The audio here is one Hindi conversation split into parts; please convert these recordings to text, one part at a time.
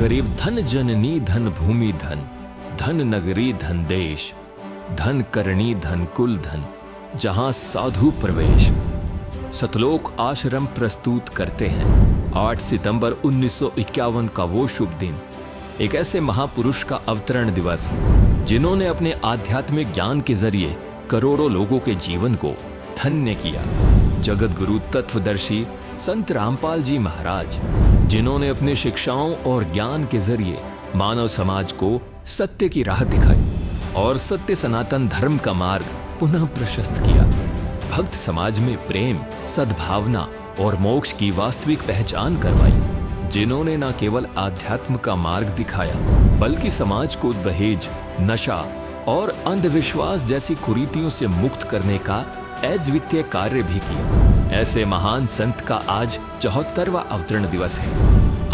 गरीब धन जननी धन भूमि धन, धन नगरी धन देश, धन करणी धन कुल धन, जहां साधु प्रवेश। सतलोक आश्रम प्रस्तुत करते हैं 8 सितंबर 1951 का वो शुभ दिन, एक ऐसे महापुरुष का अवतरण दिवस जिन्होंने अपने आध्यात्मिक ज्ञान के जरिए करोड़ों लोगों के जीवन को धन्य किया। जगत गुरु तत्वदर्शी संत रामपाल जी महाराज, जिन्होंने अपनी शिक्षाओं और ज्ञान के जरिए मानव समाज को सत्य की राह दिखाई और सत्य सनातन धर्म का मार्ग पुनः प्रशस्त किया। भक्त समाज में प्रेम, सद्भावना और मोक्ष की वास्तविक पहचान करवाई। जिन्होंने न केवल आध्यात्म का मार्ग दिखाया बल्कि समाज को दहेज, नशा और अंधविश्वास जैसी कुरीतियों से मुक्त करने का अद्वितीय कार्य भी किया। ऐसे महान संत का आज 74वां अवतरण दिवस है।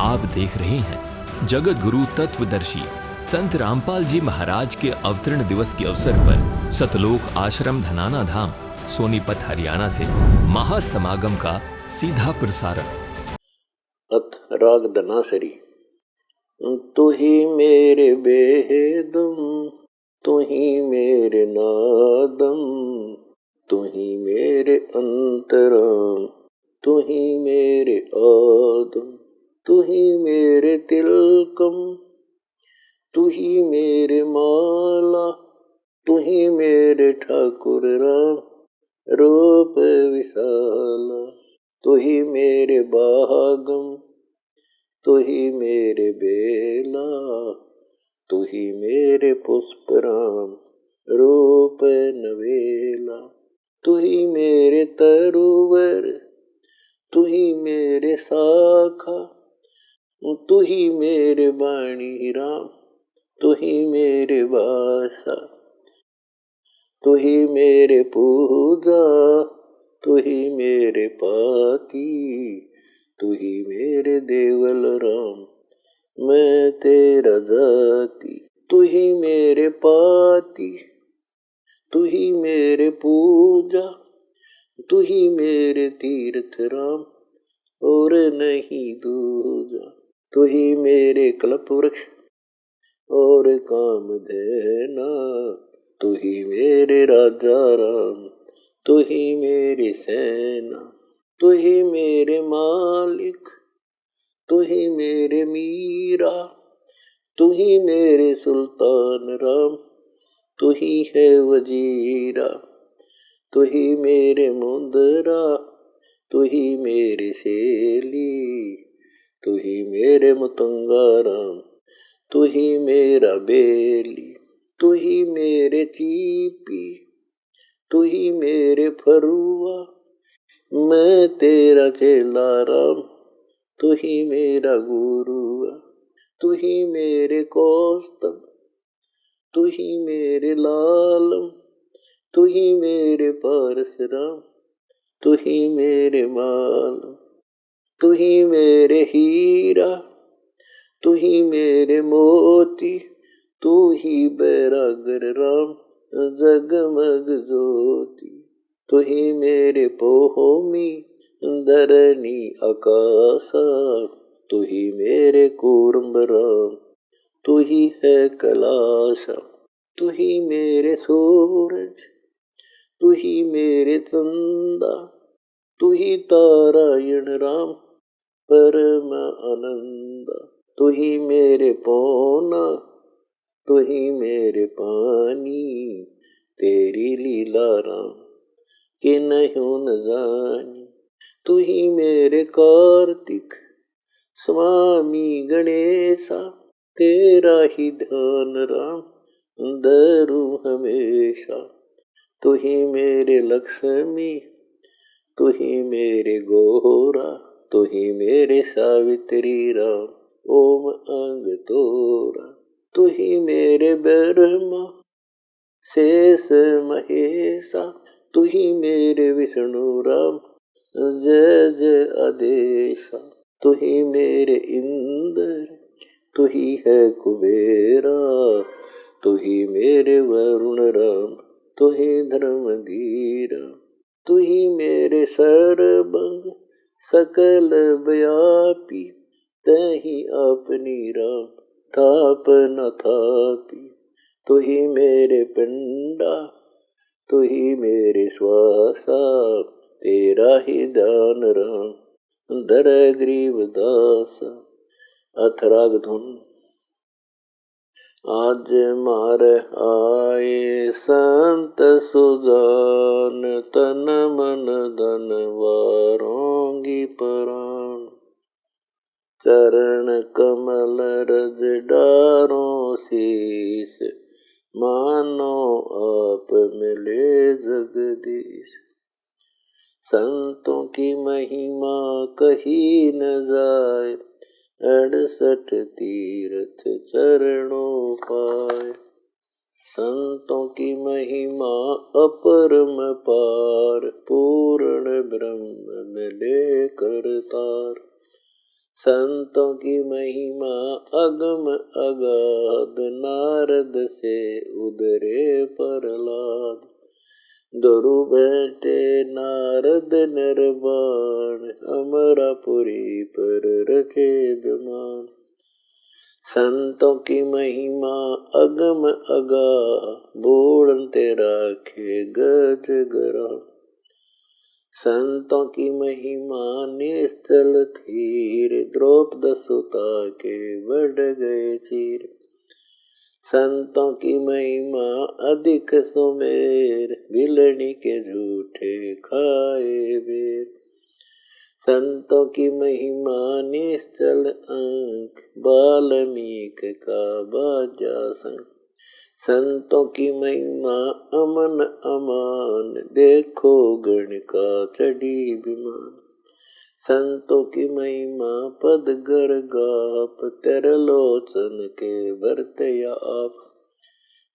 आप देख रहे हैं जगत गुरु तत्वदर्शी संत रामपाल जी महाराज के अवतरण दिवस के अवसर पर सतलोक आश्रम धनाना धाम, सोनीपत, हरियाणा से महासमागम का सीधा प्रसारण। अथ राग धनासरी। तू ही मेरे बेदम, तू ही मेरे नादम, तू ही मेरे अंतराम, तू ही मेरे आदम, तू ही मेरे तिलकम, तू ही मेरे माला, तू ही मेरे ठाकुर राम, रूप विशाला, तू ही मेरे बागम, तू ही मेरे बेला, तू ही मेरे पुष्पराम, रूप नवेला, तू ही मेरे तरुवर, तू ही मेरे शाखा, तू ही मेरे बाणी राम, तू ही मेरे बासा, तू ही मेरे पूजा, तू ही मेरे पाती, तू ही मेरे देवल राम, मैं तेरा जाति, तू ही मेरे पाती, तू ही मेरे पूजा, तू ही मेरे तीर्थ राम, और नहीं दूजा, तू ही मेरे कल्प वृक्ष और कामधेना, तू ही मेरे राजा राम, तू ही मेरी सेना, तू ही मेरे मालिक, तू ही मेरे मीरा, तू ही मेरे सुल्तान राम, तू ही है वजीरा, तू ही मेरे मुंदरा, तू ही मेरी सेली, तू ही मेरे मुतंगा राम, तू ही मेरा बेली, तू ही मेरे चीपी, तू ही मेरे फरुआ, मैं तेरा चेला राम, तू ही मेरा गुरुआ, तू ही मेरे कौस्तभ, तू ही मेरे लालम, तू ही मेरे परशुराम, तू ही मेरे मालम, तू ही मेरे हीरा, तू ही मेरे मोती, तू ही बैरागर राम, जगमग ज्योति, तू ही मेरे पोहोमी, धरणी आकाशा, तू ही मेरे कूर्म राम, तू ही है कैलाशा, तू ही मेरे सूरज, तू ही मेरे चंदा, तू ही तारायण राम, परम आनंदा, तू ही मेरे पौना, तू ही मेरे पानी, तेरी लीला राम कि नहीं न जानी, तू ही मेरे कार्तिक स्वामी गणेशा, तेरा ही ध्यान राम धरू हमेशा, तू ही मेरे लक्ष्मी, तू ही मेरे गोरा, तू ही मेरे सावित्री राम, ओम अंग तोरा, तू ही मेरे ब्रह्मा शेष महेशा, तू ही मेरे विष्णु राम, जय जय आदेशा, तू ही मेरे इंद्र, तू ही है कुबेरा, तू ही मेरे वरुण राम, तू ही धर्मधीरा, तू ही मेरे सर्वंग सकल व्यापी, तही अपनी राम थाप न थापी। तू ही मेरे पिंडा तू ही मेरे श्वासा, तेरा ही ध्यान राम धर ग्रीव दासा। अथराग धुन। आज मार आए संत सुजान, तन मन धन वारोंगी प्राण। चरण कमल रज डारो शीस, मानो आप मिले जगदीश। संतों की महिमा कही न जाए, 68 तीर्थ चरणों पाए। संतों की महिमा अपरम पार, पूर्ण ब्रह्म मिले करतार। संतों की महिमा अगम अगाध, नारद से उदरे प्रहलाद। दुरु बैठे नारद निर्वाण, अमरापुरी पर रचे विमान। संतों की महिमा अगम अगाध, बूढ़ते राखे गज गरा। संतों की महिमा निश्चल थीर, द्रौपद सुता के बढ़ गए चीर। संतों की महिमा अधिक सुमेर, बिलनी के झूठे खाए बेर। संतों की महिमा निश्चल अंक, वाल्मीक का बाजा संग। संतों की महिमा अमन अमान, देखो गण का चढ़ी विमान। संतों की महिमा पद गर गाप, तरलोचन के बरते आप।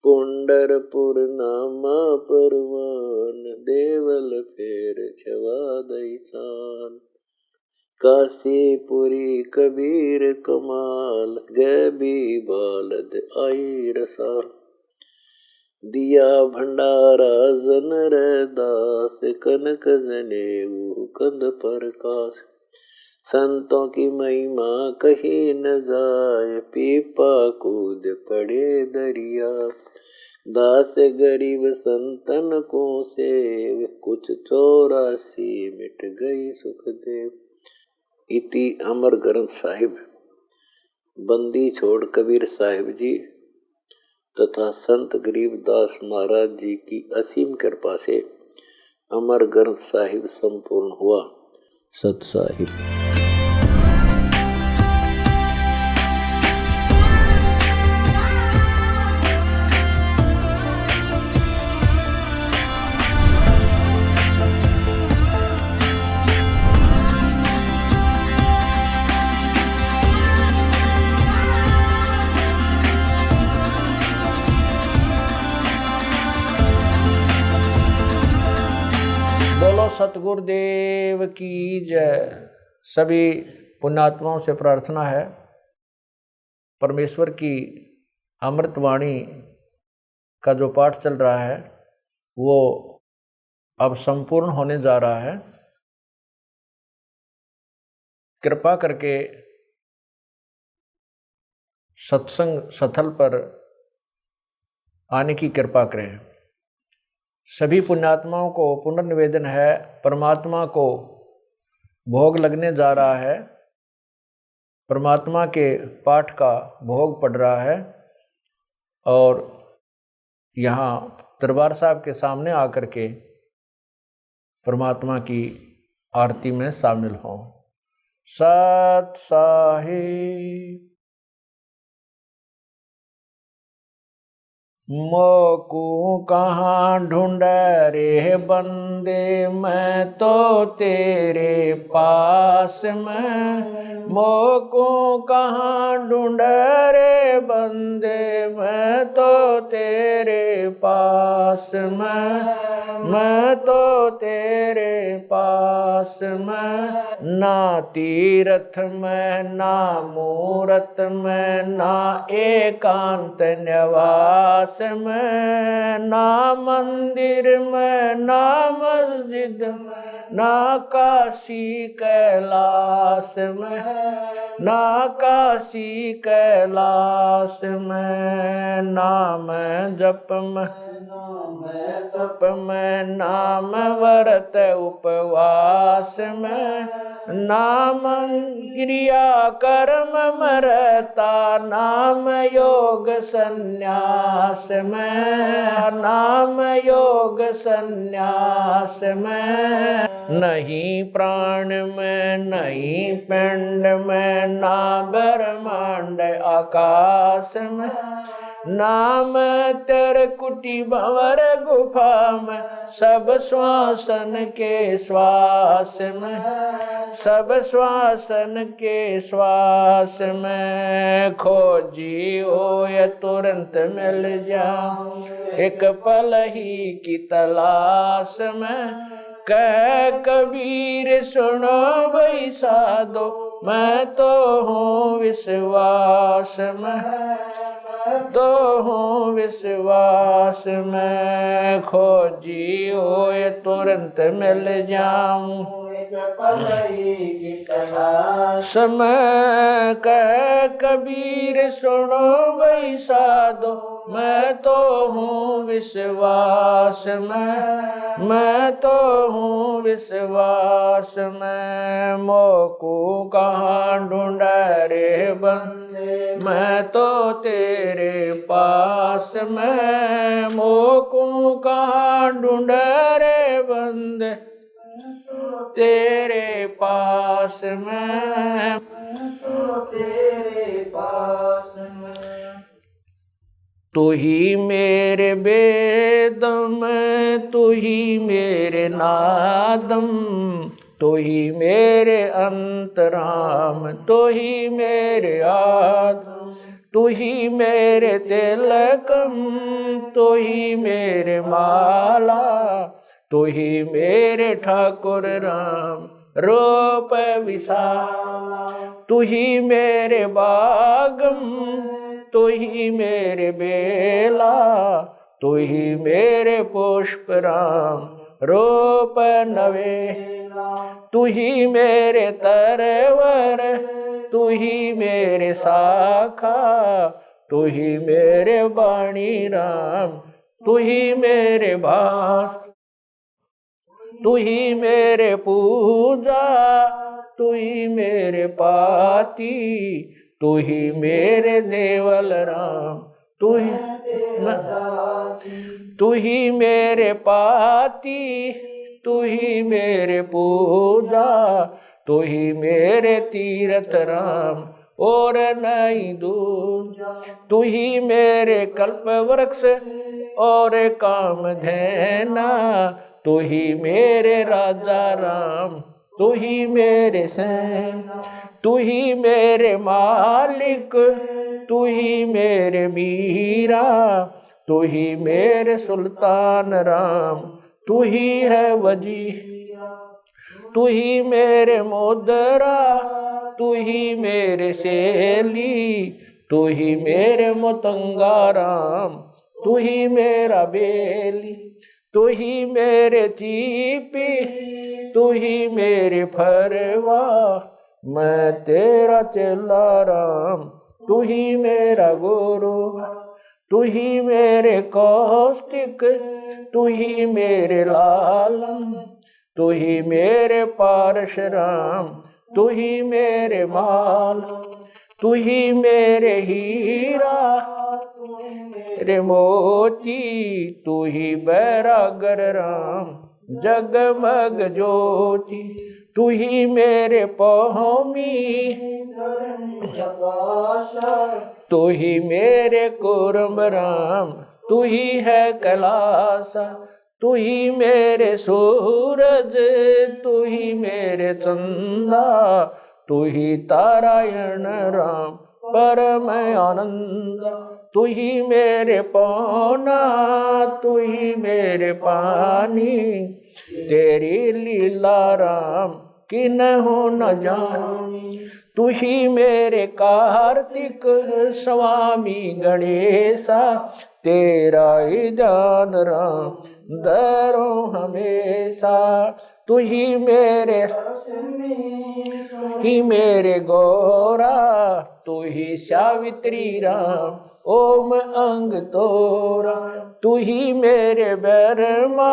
पुंडरपुर नामा परवान, देवल फेर छवा दई चान। काशीपुरी कबीर कमाल, गैबी बालद आई रसाल। दिया भंडारा जनर दास, कनक जनेऊ कंद प्रकाश। संतों की महिमा कही न जाए, पीपा कूद पड़े दरिया। दास गरीब संतन को सेव, कुछ 84 मिट गई सुखदेव। इति अमर ग्रंथ साहिब। बंदी छोड़ कबीर साहिब जी तथा संत गरीबदास महाराज जी की असीम कृपा से अमर ग्रंथ साहिब संपूर्ण हुआ। सत साहिब। सतगुरुदेव की जय। सभी पुण्यात्माओं से प्रार्थना है, परमेश्वर की अमृतवाणी का जो पाठ चल रहा है वो अब संपूर्ण होने जा रहा है। कृपा करके सत्संग स्थल पर आने की कृपा करें। सभी पुण्यात्माओं को पुनर्निवेदन है, परमात्मा को भोग लगने जा रहा है, परमात्मा के पाठ का भोग पड़ रहा है और यहाँ दरबार साहब के सामने आकर के परमात्मा की आरती में शामिल हों। सत साहिब। मोकू कहाँ ढूंढ रे बंदे, मैं तो तेरे पास में। मोकू कहाँ ढूंढ रे बंदे, मैं तो तेरे पास में। मैं तो तेरे पास में, ना तीरथ में ना मूरत में, ना एकांत निवास में, ना मंदिर में ना मस्जिद में, ना काशी कैलाश में, ना काशी कैलाश में, नाम जप में तप में, नाम व्रत उपवास में, नाम क्रिया कर्म मरता, नाम योग संन्यास में, नाम योग संन्यास में, नहीं प्राण में नहीं पिंड में, ना ब्रह्मांड आकाश में, नाम तेरे कुटी भंवर गुफा में, सब श्वासन के श्वास में, सब श्वासन के श्वास में, खोजी हो या तुरंत मिल जा, एक पल ही की तलाश में, कह कबीर सुनो भाई साधो, मैं तो हूँ विश्वास में, तो हूँ विश्वास में, खोजी हो ये तुरंत मिल जाऊं, समय कह कबीर सुनो भाई साधो, मैं तो हूँ विश्वास में, मैं तो हूँ विश्वास में, मोको कहाँ ढूंढा रे बंदे, मैं तो तेरे पास में, मोको कहाँ ढूंढा रे बंदे, तेरे पास में, तेरे पास में, तू ही मेरे वेदम, तू ही मेरे नादम, तू ही मेरे अंतराम, तू ही मेरे आदम, तू ही मेरे तिलकम, तू ही मेरे माला, तू ही मेरे ठाकुर राम रूप विशाला, तू ही मेरे बागम, तू ही मेरे बेला, तू ही मेरे पुष्प राम रूप नवेला, तू ही मेरे तरवर, तू ही मेरे शाखा, तू ही मेरे वाणी राम, तू ही मेरे भास, तू ही मेरे पूजा, तू ही मेरे पाती, तू ही मेरे देवल राम, तू ही मेरे पाती, तू ही मेरे पूजा, तू ही मेरे तीरथ राम और नहीं दूजा, तू ही मेरे कल्प वृक्ष और काम धैना, तू ही मेरे राजा राम, तू ही मेरे सेना, तू ही मेरे मालिक, तू ही मेरे मीरा, तू ही मेरे सुल्तान राम, तू ही है वजी, तू ही मेरे मोदरा, तू ही मेरे सेली, तू ही मेरे मतंगा राम, तू ही मेरा बेली, तू ही मेरे चीपी, तू ही मेरे फरवा, मैं तेरा चेला राम, तू ही मेरा गुरु, तू ही मेरे कौष्टिक, तू ही मेरे लालम, तू ही मेरे पारशुराम, तू ही मेरे माल, तू ही मेरे हीरा, मेरे मोती, तू ही बैरागर राम, जगमग ज्योति, तू ही मेरे पौमी, तू ही मेरे कुर्म राम, तू ही है कैलासा, तू ही मेरे सूरज, तू ही मेरे चंदा, तू ही तारायण राम, परम आनंद। तू ही मेरे पौना, तू ही मेरे पानी, तेरी लीला राम किन्हु न जानी। तू ही मेरे कार्तिक स्वामी गणेशा, तेरा ही ध्यान राम धरो हमेशा। तू ही मेरे गौरा, तू ही सावित्री राम ओम अंग तोरा। तू ही मेरे ब्रह्मा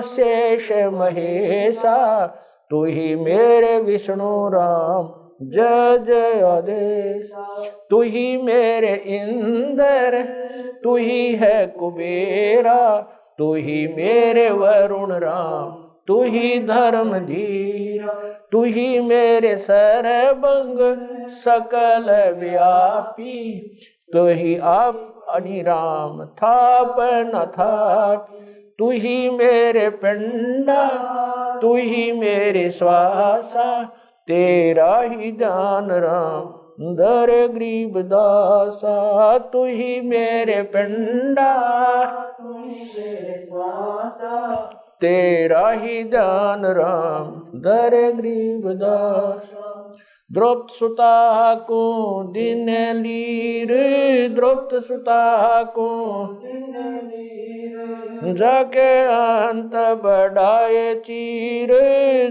शेष महेशा, तू ही मेरे विष्णु राम जय जय आदेश। तू ही मेरे इंद्र, तू ही है कुबेरा, तू ही मेरे वरुण राम, तू ही धर्म धीरा। तू ही मेरे सर्वंग सकल व्यापी, तू ही आप अनिराम थाप न थाप। तू ही मेरे पिंडा, तू ही मेरे श्वासा, तेरा ही ध्यान राम धर गरीब दासा। तू ही मेरे पिंडा, तू ही मेरे श्वासा, तेरा ही ध्यान राम धर गरीब दासा। द्रौपद सुता को दिन लीर, द्रौपद सुता को जाके अंत बढ़ाए चीर,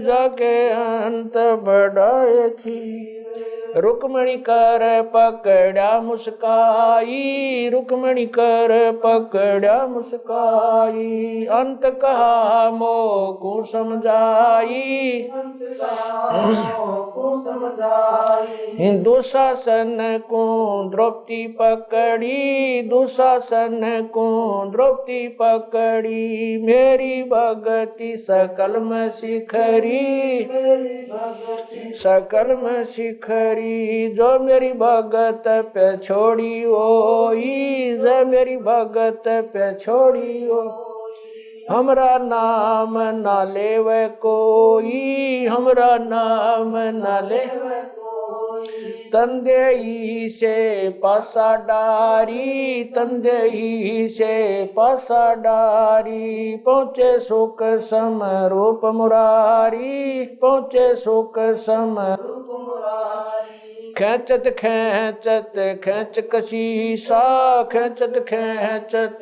जाके अंत बढ़ाए चीर। रुक्मणी कर पकड़ा मुस्काई, रुक्मणी कर पकड़ा मुस्काई। अंत कहा मोको समझाई, दुशासन को द्रौपदी पकड़ी, दुशासन को द्रौपदी पकड़ी। मेरी भगति सकल में शिखरी, सकल में शिखरी। जो मेरी भगत पे छोड़ी ओई, जो मेरी भगत पे छोड़ी ओ। हमरा नाम ना लेवे कोई, हमरा नाम ना लेवे कोई। तंदेई से पासा डारी, तंदेई से पासा डारी। पहुँचे सुख सम रूप मुरारी, पहुँचे सुख सम रूप मुरारी। खेचत खेचत खेच कशीसा, खेचत खेचत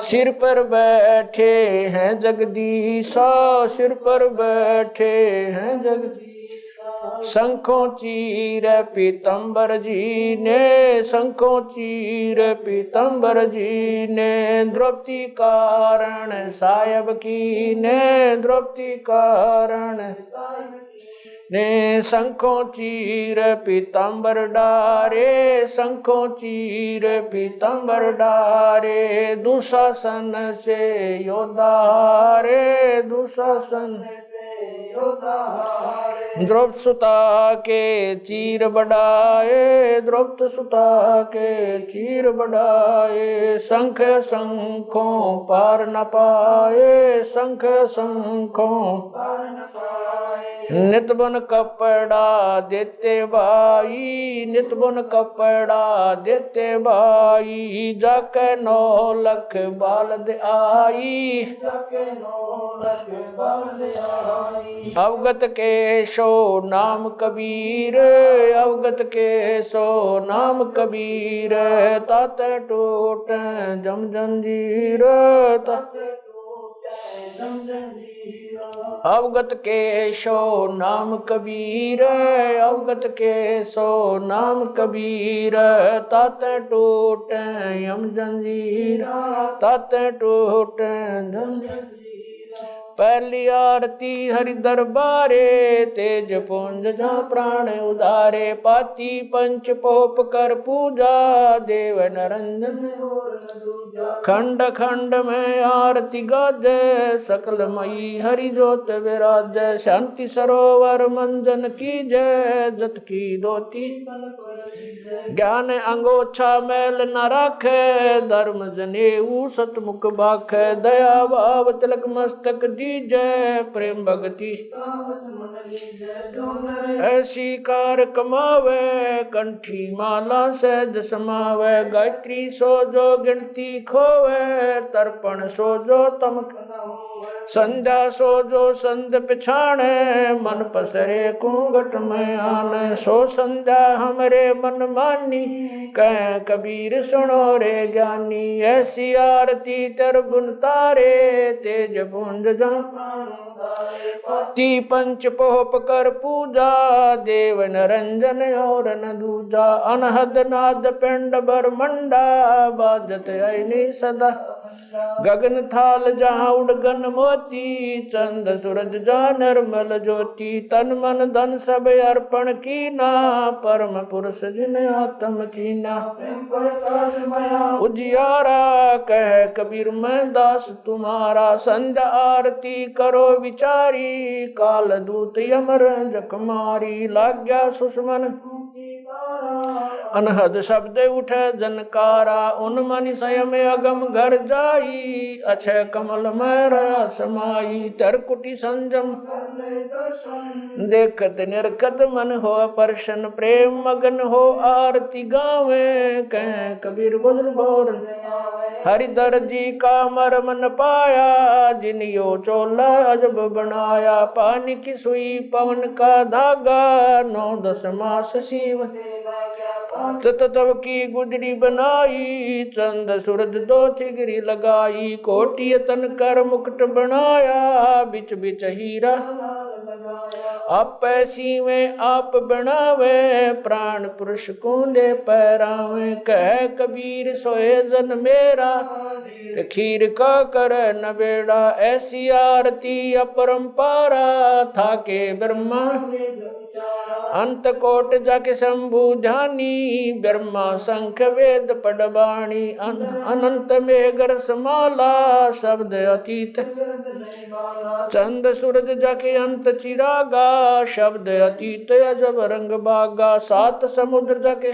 सिर पर बैठे हैं जगदीशा, सिर पर बैठे हैं जगदीशा। शंखों चीर पीतम्बर जी ने, शंखों चीर पीतम्बर जी ने। द्रौपदी कारण सायब की ने, द्रौपदी कारण ने। शंखों चीर पीतम्बर डारे, शंखों चीर पीतम्बर डारे। दुशासन से योद्धा हारे, दुशासन से योद्धा हारे। द्रौपद सुता के चीर बढ़ाए, द्रौपद सुता के चीर बढ़ाए। शंख शंखों पार न पाए, शंख शंखों पार न पाए। नित बन कपड़ा देते भाई, नित बन कपड़ा देते भाई। जाके 9 लख बालद आई, जाके 9 लख बालद आई। अवगत के सो नाम कबीर, अवगत के सो नाम कबीर। तात टूट जम जंजीर, तात अवगत के सो नाम कबीर, अवगत के सो नाम कबीर। तात टूट यम जंजीर, तात टूट जम जंजीर। पहली आरती हरि दरबारे, तेज पुंज जहाँ प्राण उदारे। पाती पंच पोप कर पूजा, देव नरंजन खंड खंड में आरती गाजे। सकल मई हरि जोत विराज, शांति सरोवर मंजन की जय। जत की दोती ज्ञान अंगोछा मैल न राखे, धर्म जनेऊ सतमुख भाखे। दया भाव तिलक मस्तक दी लीजै प्रेम भगति ऐसी कार कमावे कंठी माला सहज समावे गायत्री सो जो गिनती खोवे तर्पण सो जो तम संध्या सो जो संध पिछाणे मन पसरे कुंगट में आने सो संध्या हमरे मन मानी कह कबीर सुनो रे ज्ञानी ऐसी आरती तर बुन तारे तेज पुंज जा ती पंच पोप कर पूजा देव नरंजन और न दूजा अनहद नाद पिंड ब्रह्मंडा बाजत ऐनी सदा गगन थाल जहाँ उड़गन मोती चंद सूरज जा निर्मल ज्योति तन मन धन सब अर्पण कीना परम पुरुष जिने आत्म चीना उजियारा कह कबीर मैं दास तुम्हारा संध्या आरती करो विचारी काल दूत यमर जखमारी लाग्या सुषमन अनहद शब्द उठे जनकारा उन मन संयम अगम घर जाई अक्षय कमल में समाई तरकुटी संजम देखत निरखत मन हो प्रसन्न प्रेम मगन हो आरती गावे कह कबीर गुजर बोर हरिधर जी का मरमन पाया जिनियो चोला अजब बनाया पानी की सुई पवन का धागा 9-10 मास शिव तब की गुजरी बनाई चंद सूरज 2 थिगरी लगाई कोटि तन कर मुकुट बनाया बिच बिच हीरा आप ऐसी में आप बनावे प्राण पुरुष कुंडे पैरावे कह कबीर सोए जन मेरा खीर का कर न बेड़ा ऐसी आरती अपरंपारा था के ब्रह्मा अंत कोट जाके शंभु ध्यानी ब्रह्मा शंख वेद पडबाणी अनंत मेघर समाला शब्द अतीत चंद सूरज जाके अंत चिरागा शब्द अतीत अजब रंग बागा 7 समुद्र जाके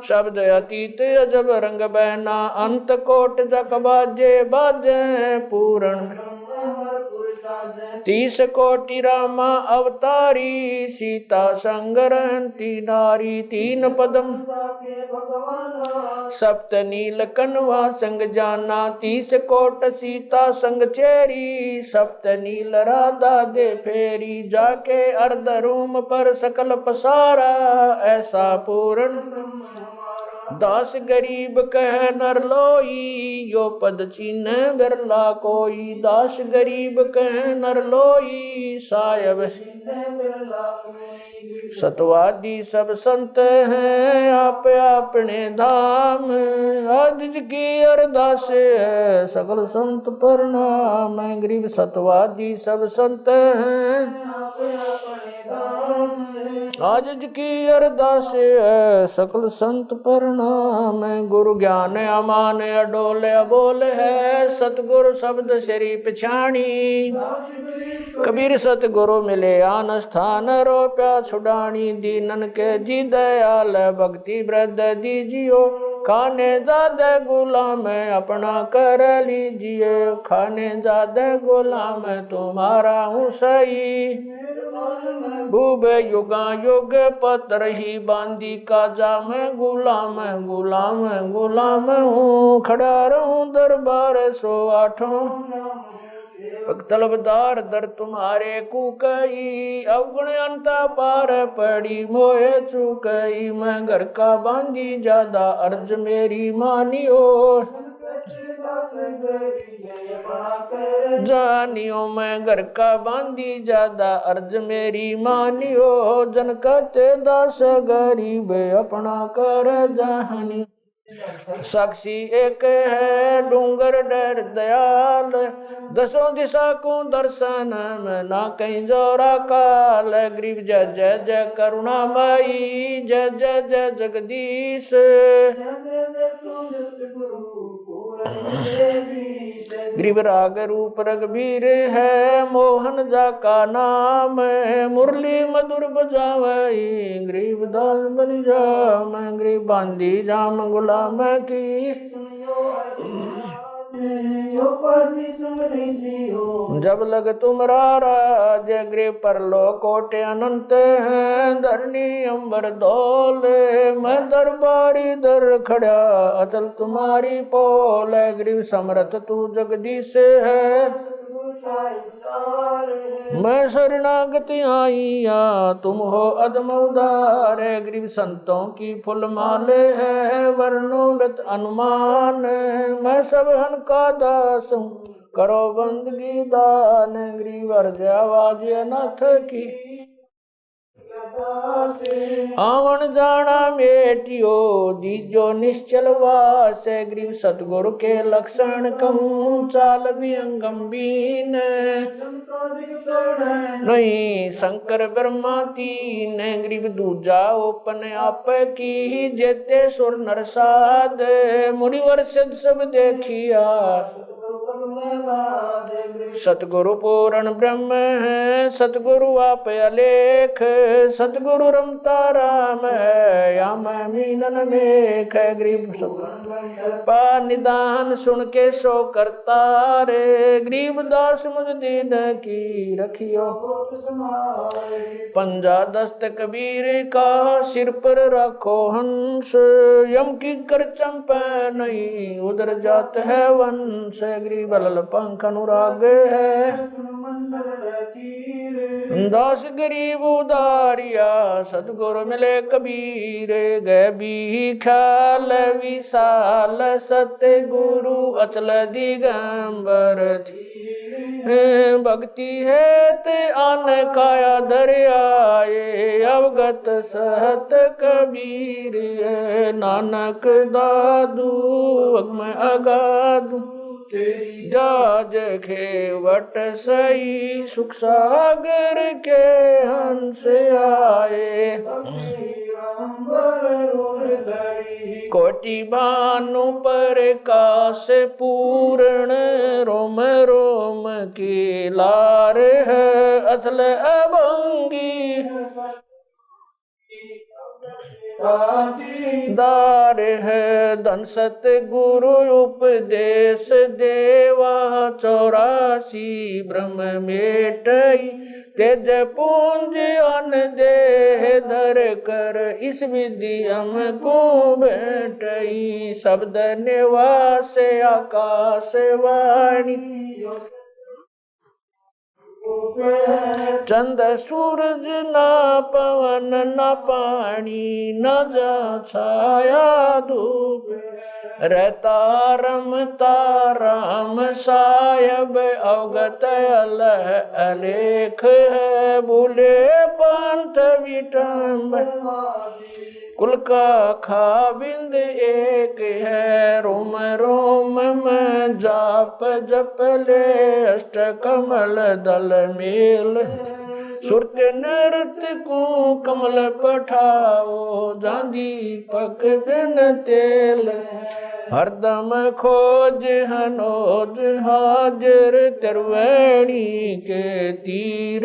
शब्द अतीत अजब रंग बहना अंत कोट जक बाजे बाजे पूर्ण 30 कोटि रामा अवतारी सीता संग रहती नारी 3 पदम सप्त नील कनवा संग जाना 30 कोट सीता संग चेरी सप्त नील राधा दे फेरी जाके अर्ध रूम पर सकल पसारा ऐसा पूर्ण 10 गरीब कह नर लोई यो पद चीन बिरला कोई 10 गरीब कह नर लोई सायब सतवादी सब संत हैं आप अपने धाम आज की अरदास सकल संत प्रणाम गरीब सतवादी सब संत हैं आज की अरदास सकल संत प्रणाम गुरु ज्ञान अमान अडोल अबोल है सतगुरु शब्द श्री पिछाणी कबीर सतगुरु मिले आन स्थान रोप्या छुड़ानी दीनन के जी दयाल भक्ति वृद्ध दीजियो खाने ज्यादा गुलाम अपना कर लीजिए खाने ज्यादा गुलाम तुम्हारा हूँ सही भूबे युगा युग पत्र ही बांदी काजा मैं गुलाम गुलाम हूँ खड़ा रहूं दरबार 108 तलबदार दर तुम्हारे कुकई अवगुण अंता पार पड़ी मोहे चुकई मैं घर का बांधी ज्यादा अर्ज मेरी मानियो जानियो मैं घर का बांधी ज्यादा अर्ज मेरी मानियो जन कहते 10 गरीब अपना कर जहानी साक्षी एक है डूंगर डर दयाल 10 दिशा को दर्शन में ना कहीं जोरा काल गरीब जय जय जय करुणामयी जय जय जय जगदीश गरीब राग रूप रघुबीर है मोहन जा का नाम मुरली मधुर बजावई गरीब दास बन जा मैं गरीब बांधी जाम गुलाम की जब लग तुम्हारा जय गृह पर लो कोटे अनंत हैं, धरनी अंबर दौले मैं दरबारी दर खड़ा, अचल तुम्हारी पोल गृह समर्थ तू जगदीश है। मैं शरणागति आईया तुम हो अदम उदार, गरीब संतों की फुल माले है वर्णोगत अनुमान, मैं सब हन का दास हूँ करो बंदगी दान, गरीब अर्ज आवाज अनाथ की आवन जाना मेटियो दीजो निश्चल वास, गरीब सतगुरु के लक्षण कहूँ चाल भी गंभीर नहीं, शंकर ब्रह्मा तीन गरीब दूजा ओपन आप की, जेते सुर नरसाद मुनिवर सिद्ध सब देखिया, सतगुरु पूर्ण ब्रह्म है सतगुरु आप अलेख, सतगुरु रमता राम है या मैं मीनन मेख, गरीब पा निदान सुन के सो करता रे, गरीब दास मुझ दीन की रखियो, पंजा दस्त कबीर का सिर पर रखो हंस, यम की कर चंपा नहीं उधर जात है वंश, गरीब लल पंख अनुराग है दास गरीब उदारिया, सतगुरु मिले कबीर गए भी ख्याल विशाल, सत्य गुरु अचल दिगंबर भक्ति है ते आन काया दरियाए, अवगत सहत कबीर नानक दादू मैं अगादू, जाज खेवट सही सुख सागर के हंस आए, कोटि भानु पर काश पूर्ण रोम रोम की लार है, अचल अभंगी दार है, धन सत गुरु उपदेश देवा, 84 ब्रह्म मेटई तेज पुंज अन देह धर कर, इस विधि हमको बैठई, शब्द निवास आकाश वाणी, चंद सूरज ना पवन ना पानी न जा छाया धूप, रहता रमता राम सायब अवगत अलह अलेख है, भूले पंथ विटम्ब कुल का खाबिंद एक है, रोम रोम में जाप जप ले अष्ट कमल दल मेल, सुरत नृत्य को कमल पठाओ जांदी पक बिन तेल, हरदम खोज हनोज हाजिर त्रिवेणी के तीर,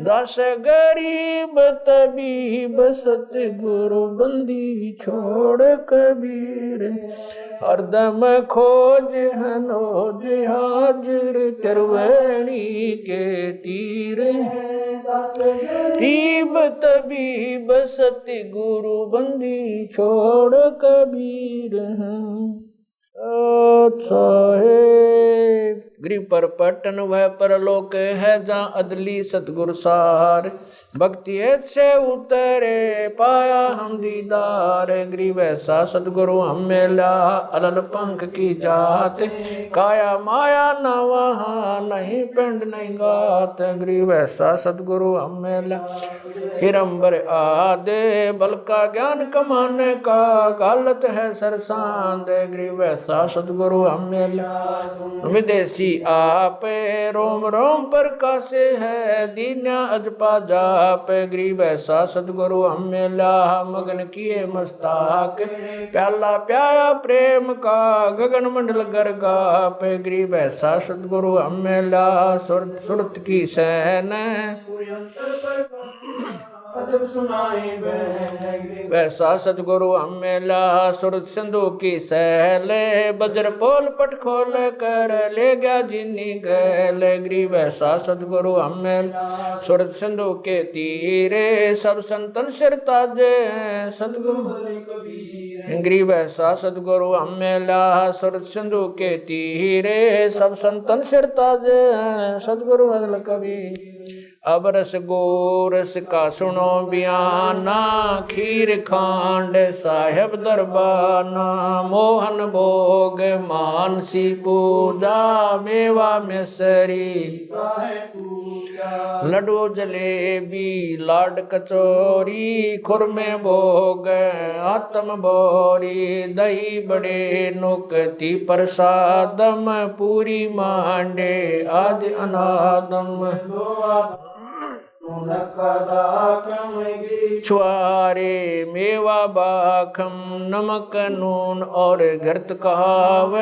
दस गरीब तबीब सतगुरु बंदी छोड़ कबीर, हरदम खोज हनोज हाजिर त्रिवेणी के तीर, गरीब तबीब सतगुरु बंदी छोड़ कबीर। अच्छा है गृह पर पटन वह परलोक है, जहाँ अदली सतगुरु सार, भक्ति से उतरे पाया हम दीदार, गरीब ऐसा सतगुरु हम मिला अलल पंख की जात, काया माया न वहाँ नहीं पिंड नहीं गात, गरीब ऐसा सतगुरु हम मिला हिरंबर आदे, बल का ज्ञान कमाने का गालत है सरसांद, गरीब ऐसा सतगुरु हम मिला विदेशी आप, रोम रोम पर कासे है दीन्या अजपा जाप, गरीब ऐसा सतगुरु हम मिला मगन किए मस्ताक, प्याला प्याया प्रेम का गगन मंडल गरगाप, गरीब ऐसा सतगुरु हम मिला सुरत की सहन, अजब सुनाए बहन वैसा सतगुरु हम मिला सुरत सिंधु की सहल बज्र पोल पट खोल कर ले गया जिनी गैल गिरी वैसा सतगुरु हम मिला सुरत सिंधु के तीरे सब संतन सिर ताजे सतगुरु गिरी वैसा सतगुरु हम मिला सुरत सिंधु के तीरे सब संतन सिर ताजे सतगुरु बदल कबीर अब रस गोरस का सुनो बयाना खीर खांड साहेब दरबाना मोहन भोग मानसी पूजा मेवा मिसरी लड्डू जलेबी लाड कचौरी खुरमे भोग आत्म बोरी दही बड़े नुकती प्रसादम पूरी मांडे आदि अनादम छुआरे मेवा बाखम नमक नून और घृत कहाव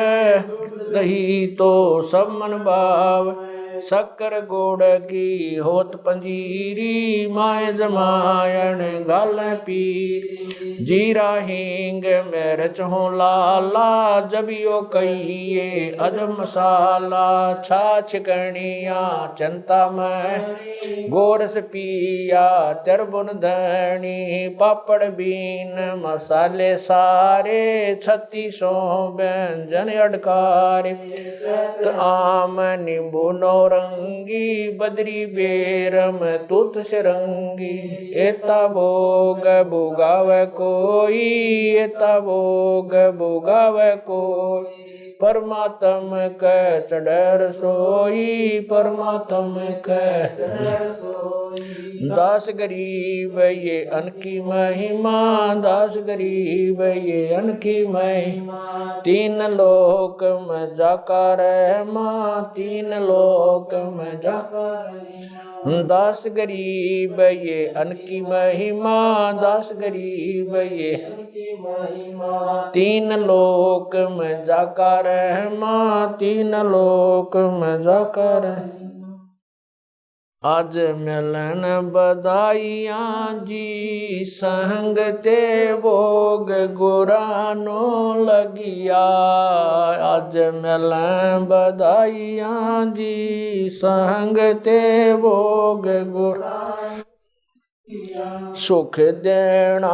दही तो सब मन भाव शक्कर गोड़ की होत पंजीरी माए जमायन गाल पीर जीरा हींग मिर्च हो लाला जबियो कहिए अजब मसाला छाछ कणिया चंता में गोरस पिया तरबुन धनी पापड़ बीन मसाले सारे 3600 व्यंजन अडकारे आम नींबू नौरंगी बदरी बेरम तुत सिरंगी एता भोग भुगाव कोई एता भोग भुगाव कोई परमात्म क चढ़र सोई परमात्म क दास गरीब ये अनकी महिमा दास गरीब ये अनकी महिमा तीन लोक में जाका रहमा तीन लोक में जाका दास गरीब ये अनकी महिमा दास गरीब ये तीन लोक में जाका रहमा तीन लोक में जाका रहमा आज मिलन बधाइयाँ जी संग ते भोग गुरानो लगिया आज मिलन बधाइयाँ जी संग ते भोग गुरानो सुख देना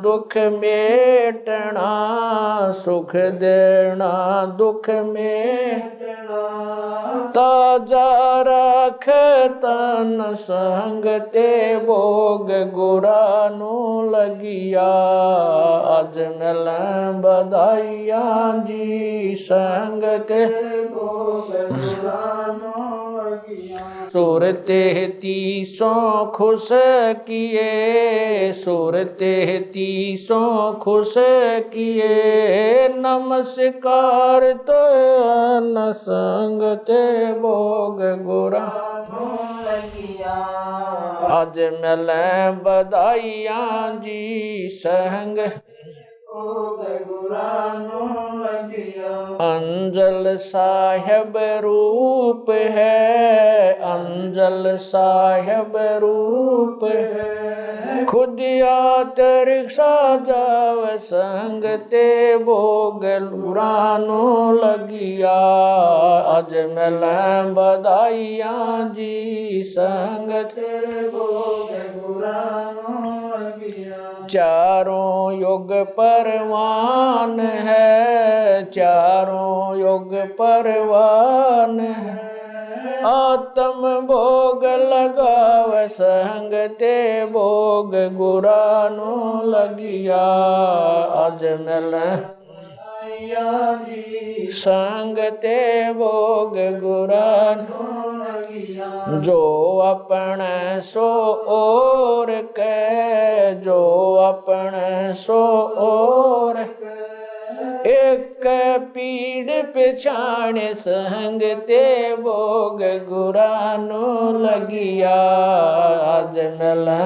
दुख मेटना सुख देना दुख मेटना ताजा रख तन संग ते भोग गुरानो लगिया आज मिलन बधाइयाँ जी संग ते भोग गुरानो सूरते तीसों खुश किए सूरते तीसों खुश किए नमस्कार तो न संग ते भोग गुरा आज मिले बधाइयाँ जी संग अंजल साहेब रूप है अंजल साहेब रूप है खुदिया रिक्शा जाव संग ते भोग गुरानो लगिया आज मिले बधाइयाँ जी संग ते भोग गुरानो चारों युग परवान है चारों युग परवान है आत्म भोग लगाव संग ते भोग गुरानो लगिया आज मिले संग ते भोग गुरानो जो अपने सो और के जो अपने सो और एक पीड़ पिछाण संग ते भोग गुरानो लगिया आज मिले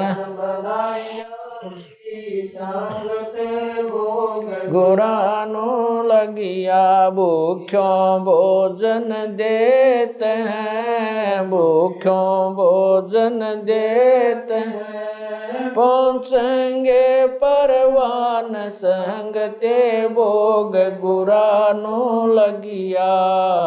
गुरानो लगिया भूख्यों भोजन देते हैं भूख्यों भोजन देते हैं पहुँचेंगे परवान संग ते भोग गुरानो लगिया।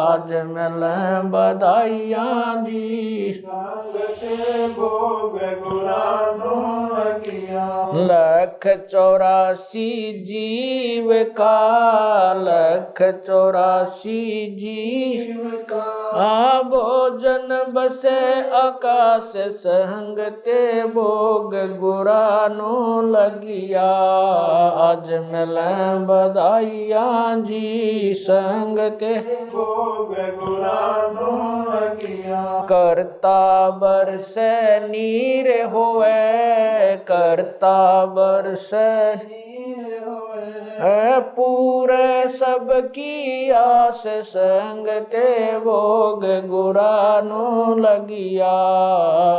आज मिल बधाइयाँ जी संग ते भोग गुरानो लगिया। लख 84 जीव का, लख 84 जीव का आ भोजन बसे आकाश संग ते भोग गुरानो लगिया। आज मिल बधाइयाँ जी संग ते भोग गुरानो लगिया। करता बरस नीर होवे, करता बरस पूरे सबकी आस संग ते भोग गुरानो लगिया।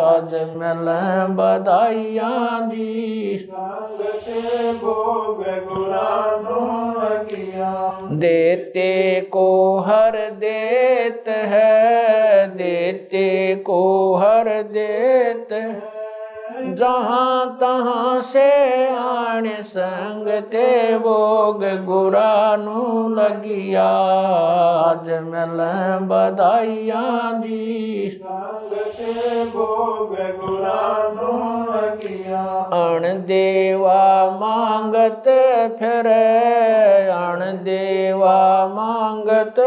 आज मिल बधाइयाँ जी संग ते भोग गुरानो लगिया। देते को हर देत है, देते को हर देत है। जहाँ तहाँ से आण संग ते भोग गुरानो लगिया। आज मिल बधाइयाँ जी संग ते भोग गुरानो लगिया। अण देवा मांगत फिरे, अण देवा मांगत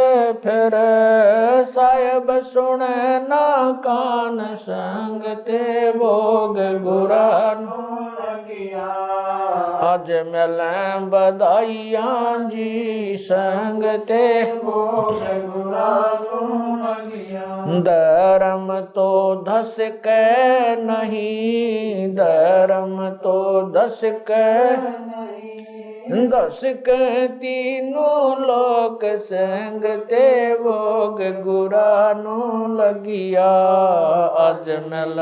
फिरे। साहेब सुने ना कान संग ते भोग गुरानो लगिया। आज मिल बधाइयाँ जी संग ते भोग गुरानो लगिया। धर्म तो धस के नहीं, धर्म तो धस के दस के तीनों लोक संग ते भोग गुरानो लगिया। आज मिल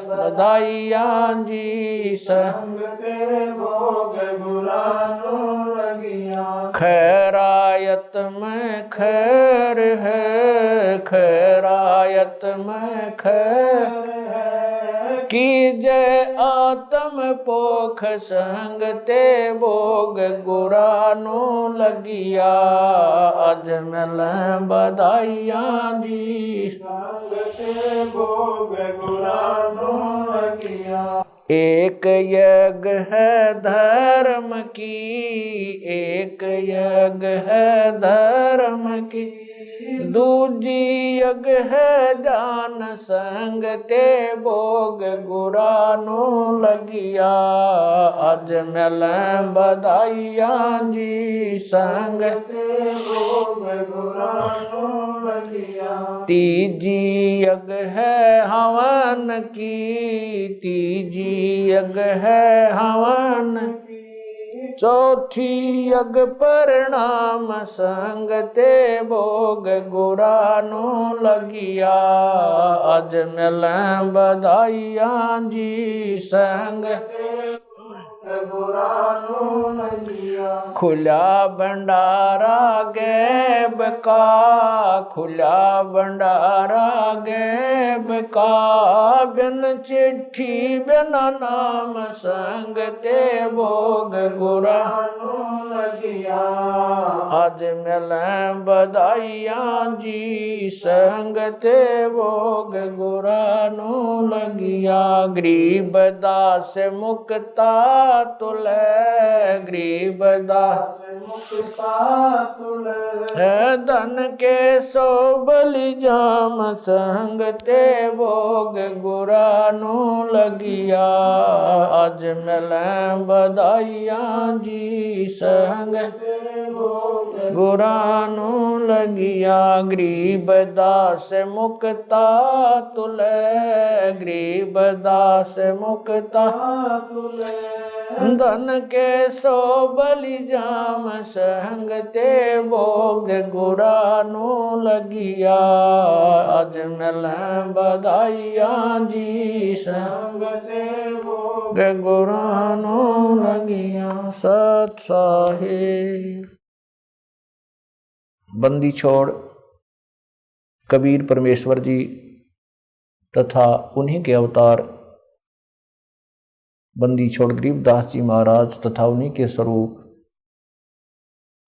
बधाइयाँ जी संग संग ते भोग गुरानो लगिया। खैरायत में खैर है, खैरायत में खैर की जय आत्म पोख संग ते भोग गुरानो लगिया। आज मिल बधाइयाँ जी संग ते भोग गुरानो लगिया। एक यज्ञ है धर्म की, एक यज्ञ है धर्म की। दूजी यज्ञ है जान संग ते भोग गुरानो लगिया। आज मिल बधाइयाँ जी संग ते भोग गुरानो लगिया। तीजी यज्ञ है हवन की, तीजी यज्ञ है हवन की। चौथी यज्ञ परिणाम संग ते भोग गुरानो लगिया। आज मिल बधाइयाँ जी संग गुरानो लगिया। खुला भंडारा गैब का, खुला भंडारा गैब का। बिन चिट्ठी बिन नाम संग ते भोग गुरानो लगिया। आज मिल बधाइयाँ जी संग ते भोग गुरानो लगिया। गरीब दास मुक्ता तुले, गरीब दास मुक्ता तुले। है धन के सो बलि जाम संग ते भोग गुरानो लगिया। आज मिल बधाइयाँ जी संग गुरानो लगिया। गरीब दास मुक्ता तुले, गरीब दास मुक्ता तुले। धन के सो बलि जाम संग ते भोग गुरानो लगिया। आज मिल बधाइयाँ जी संग ते भोग गुरानो लगिया। सत साहिब। बंदी छोड़ कबीर परमेश्वर जी तथा उन्हीं के अवतार बंदी छोड़ गरीबदास जी महाराज तथा उन्हीं के स्वरूप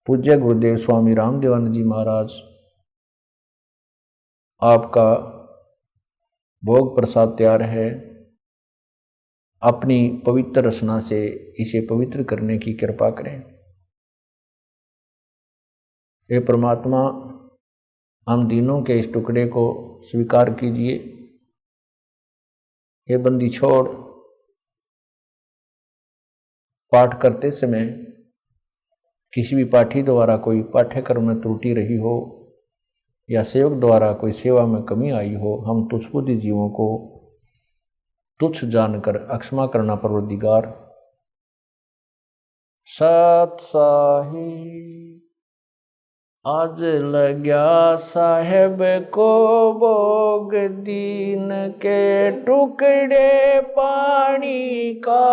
पूज्य गुरुदेव स्वामी रामदेवानंद जी महाराज आपका भोग प्रसाद तैयार है। अपनी पवित्र रचना से इसे पवित्र करने की कृपा करें। हे परमात्मा, हम दीनों के इस टुकड़े को स्वीकार कीजिए। हे बंदी छोड़, पाठ करते समय किसी भी पाठी द्वारा कोई पाठ्यक्रम में त्रुटि रही हो या सेवक द्वारा कोई सेवा में कमी आई हो, हम तुच्छबुद्धि जीवों को तुच्छ जानकर अक्षमा करना परवरदिगार। सत साहिब आज लग्या साहेब को भोग दीन के टुकड़े पानी का,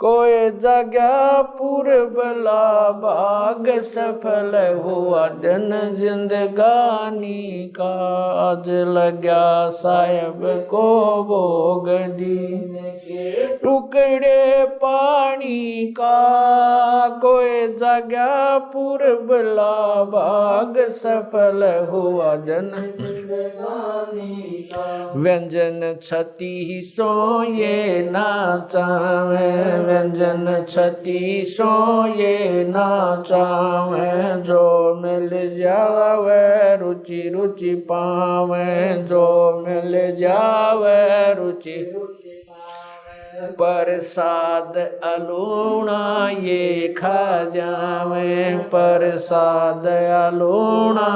कोई जगह पूर्वला भाग सफल हुआ दिन जिंदगानी का। आज लग्या साहेब को भोग दीन के टुकड़े पानी का, कोई जगह पूर्वला भाग सफल हुआ दिन जिंदगानी का। व्यंजन छती सो ये ना चावे, व्यंजन छती सो ये ना चावे, जो मिल जावे रुचि रुचि पावे, जो मिल जावे रुचि प्रसाद अलूणा ये खा जावे, प्रसाद अलूणा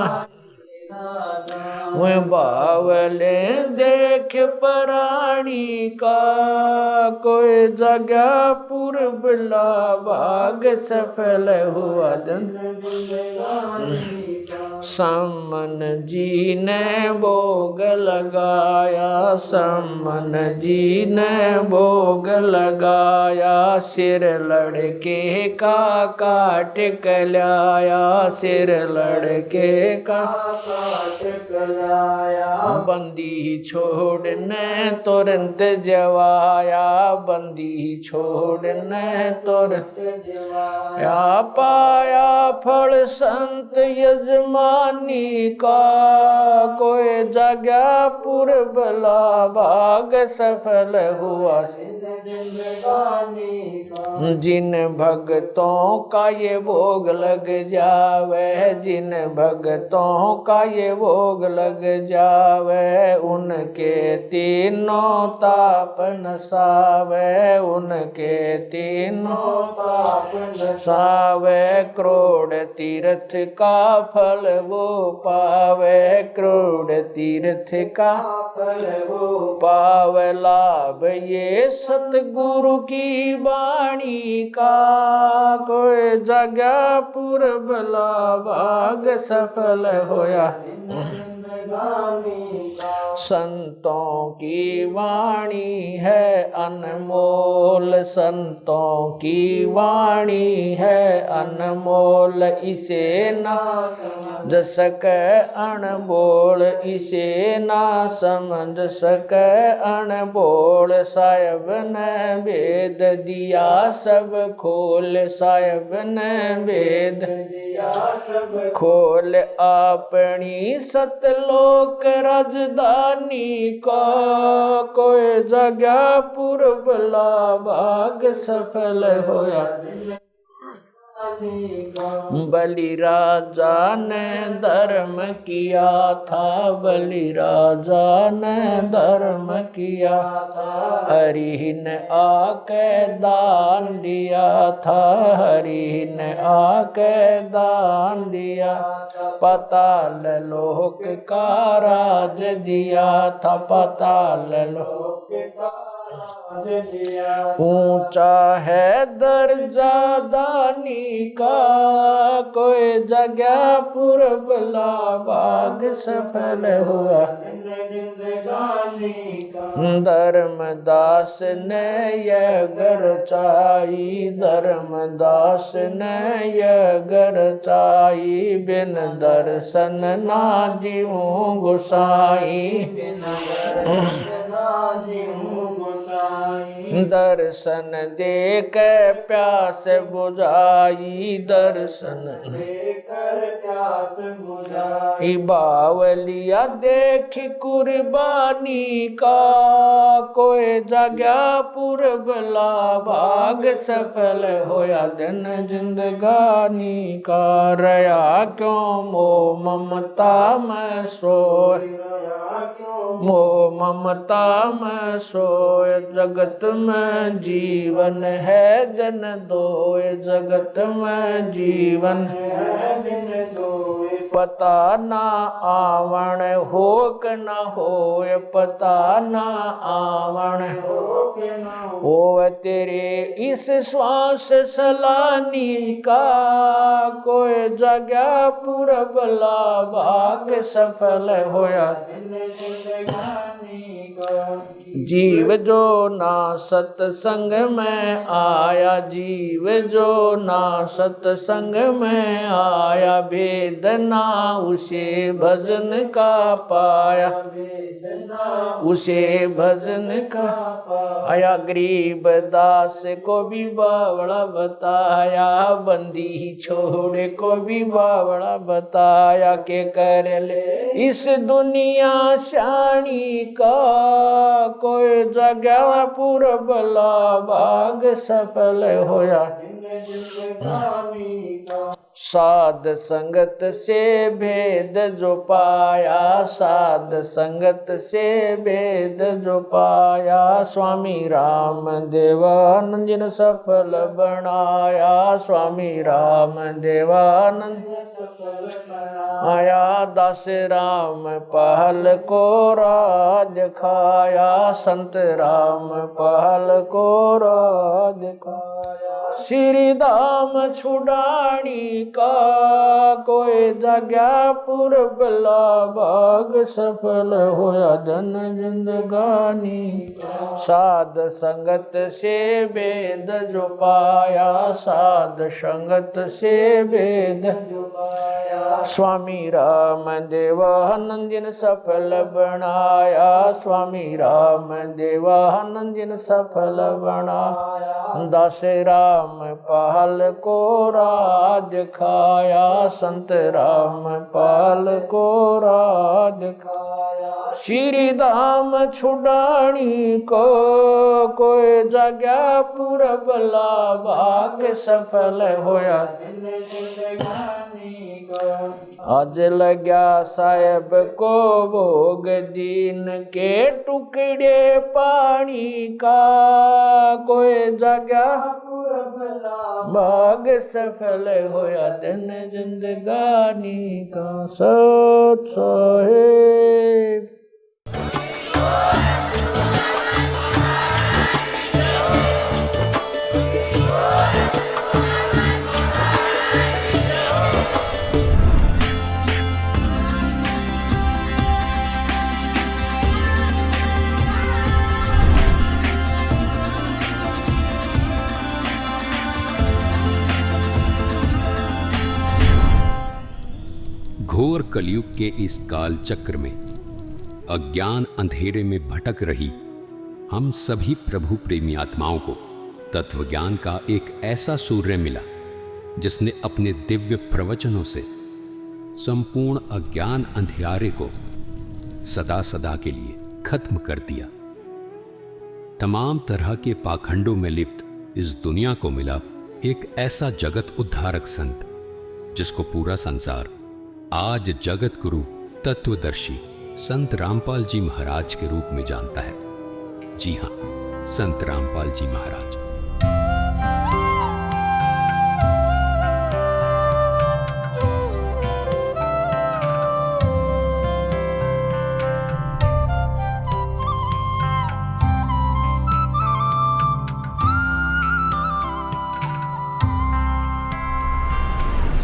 वह बावले देख प्राणी का, कोई जगह पूर्वला भाग सफल हुआ दिन। सम्मन जी ने भोग लगाया, सम्मन जी ने भोग लगाया, सिर लड़के का काट कलाया, सिर लड़के का बंदी छोड़ने तुरंत जवाया, बंदी छोड़ने तुरंत जवाया, पाया फल संत यजमानी का, कोई जगह पूर्वला भाग सफल हुआ जिन भक्तों का ये भोग लग जावे, जिन भक्तों का ये भोग लग जावे, उनके तीनों ताप नसावे, उनके तीनों ताप नसावे, करोड़ तीर्थ का फल वो पावे, करोड़ तीर्थ का फल वो पावे, लाभ ये सतगुरु की वाणी का, कोई जगह पूर्वला भाग सफल होया। संतों की वाणी है अनमोल, संतों की वाणी है अनमोल, इसे ना समझ सके अनबोल, इसे ना समझ सके अनबोल, साहिब ने भेद दिया सब खोल, साहिब ने भेद दिया सब खोल, अपनी सतलोक राजधानी का, कोई जगह पूर्वला भाग सफल होया। बलि राजा ने धर्म किया था, बलि राजा ने धर्म किया था, हरि ने आके दान दिया था, हरि ने आके दान दिया, पाताल लोक का राज दिया था, पाताल लोक का ऊंचा है दर्जा दानी का, कोई जगह पूर्वला भाग सफल हुआ। धर्मदास ने यह गरचाई, धर्मदास ने यह गरचाई, बिन दर्शन ना जीऊं गुसाई, बिन दर्शन ना जीऊं गुसाई, बनाई, दर्शन दे के प्यास बुझाई, दर्शन लेकर प्यास बुझाई, बावलिया देख कुर्बानी का, कोई जगह पुरबला भाग सफल होया दिन जिंदगानी का। रया क्यों मोह ममता में सोए, मोह ममता में सोए, जगत में जीवन है जन दोए, जगत में जीवन है दिन दोए, पता ना आवण हो क न होए, पता ना आवण हो के ना हो, होवे तेरे इस श्वास सलानी का, कोई जगह पुरबला भाग सफल होया। जिंदगानी का, जीव जो ना सत्संग में आया, जीव जो ना सत्संग में आया, भेद ना उसे भजन का पाया, उसे भजन का आया। गरीब दास को भी बावड़ा बताया, बंदी छोड़े को भी बावड़ा बताया, के कर ले इस दुनिया शानी का, कोई जगह पुरबला भाग सफल होया। जिंदगानी का, साध संगत से भेद जो पाया, साध संगत से भेद जो पाया, स्वामी राम देवानंद जिन सफल बनाया, स्वामी राम देवानंद आया। दास राम पहल को राज खाया, संत राम पहल को राज खाया। श्री धाम छुड़ानी का, कोई जगह पुरबला भाग सफल होया जन जिंदगानी। साध संगत से भेद जो पाया, साध संगत से भेद जो पाया, स्वामी राम देवानंद जिन सफल बनाया, स्वामी राम देवानंद जिन सफल बनाया। दास राम पहल को राज खाया, संत राम पहल को राज खाया। श्री धाम छुड़ानी को, कोई जगह पुरबला भाग सफल होया। आज लग्या साहेब को भोग दीन के टुकड़े पानी का, कोई जगह भाग सफल होया दिन जिंदगानी का। सत साहेब घोर कलयुग के इस काल चक्र में अज्ञान अंधेरे में भटक रही हम सभी प्रभु प्रेमी आत्माओं को तत्व ज्ञान का एक ऐसा सूर्य मिला जिसने अपने दिव्य प्रवचनों से संपूर्ण अज्ञान अंधियारे को सदा सदा के लिए खत्म कर दिया। तमाम तरह के पाखंडों में लिप्त इस दुनिया को मिला एक ऐसा जगत उद्धारक संत जिसको पूरा संसार आज जगत गुरु तत्वदर्शी संत रामपाल जी महाराज के रूप में जानता है। जी हां, संत रामपाल जी महाराज।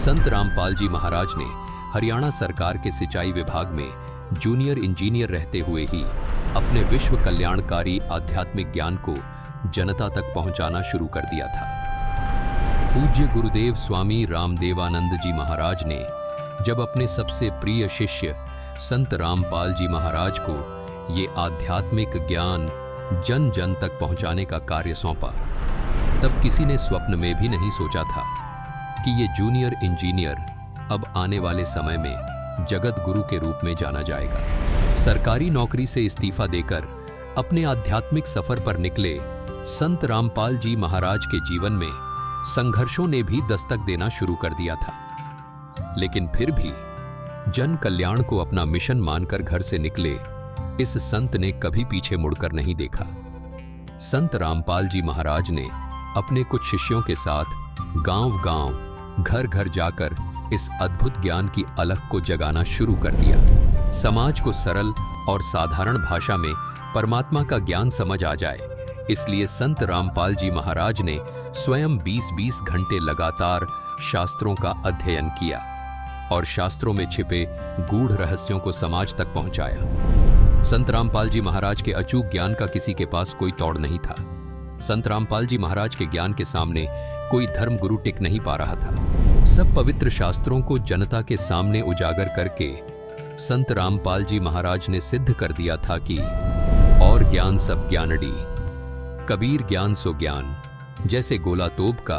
संत रामपाल जी महाराज ने हरियाणा सरकार के सिंचाई विभाग में जूनियर इंजीनियर रहते हुए ही अपने विश्व कल्याणकारी आध्यात्मिक ज्ञान को जनता तक पहुंचाना शुरू कर दिया था। पूज्य गुरुदेव स्वामी रामदेवानंद जी महाराज ने जब अपने सबसे प्रिय शिष्य संत रामपाल जी महाराज को ये आध्यात्मिक ज्ञान जन जन तक पहुंचाने का कार्य सौंपा, तब किसी ने स्वप्न में भी नहीं सोचा था कि ये जूनियर इंजीनियर अब आने वाले समय में जगत गुरु के रूप में जाना जाएगा। सरकारी नौकरी से इस्तीफा देकर अपने आध्यात्मिक सफर पर निकले संत रामपाल जी महाराज के जीवन में संघर्षों ने भी दस्तक देना शुरू कर दिया था, लेकिन फिर भी जन कल्याण को अपना मिशन मानकर घर से निकले इस संत ने कभी पीछे मुड़कर नहीं देखा। संत रामपाल जी महाराज ने अपने कुछ शिष्यों के साथ गांव-गांव, घर-घर जाकर इस अद्भुत ज्ञान की अलख को जगाना शुरू कर दिया। समाज को सरल और साधारण भाषा में परमात्मा का ज्ञान समझ आ जाए, इसलिए संत रामपाल जी महाराज ने स्वयं 20-20 घंटे लगातार शास्त्रों का अध्ययन किया और शास्त्रों में छिपे गूढ़ रहस्यों को समाज तक पहुंचाया। संत रामपाल जी महाराज के अचूक ज्ञान का किसी के पास कोई तोड़ नहीं था। संत रामपाल जी महाराज के ज्ञान के सामने कोई धर्म गुरु टिक नहीं पा रहा था। सब पवित्र शास्त्रों को जनता के सामने उजागर करके संत रामपाल जी महाराज ने सिद्ध कर दिया था कि और ज्ञान सब ज्ञानड़ी, कबीर ज्ञान सो ज्ञान, जैसे गोला तोप का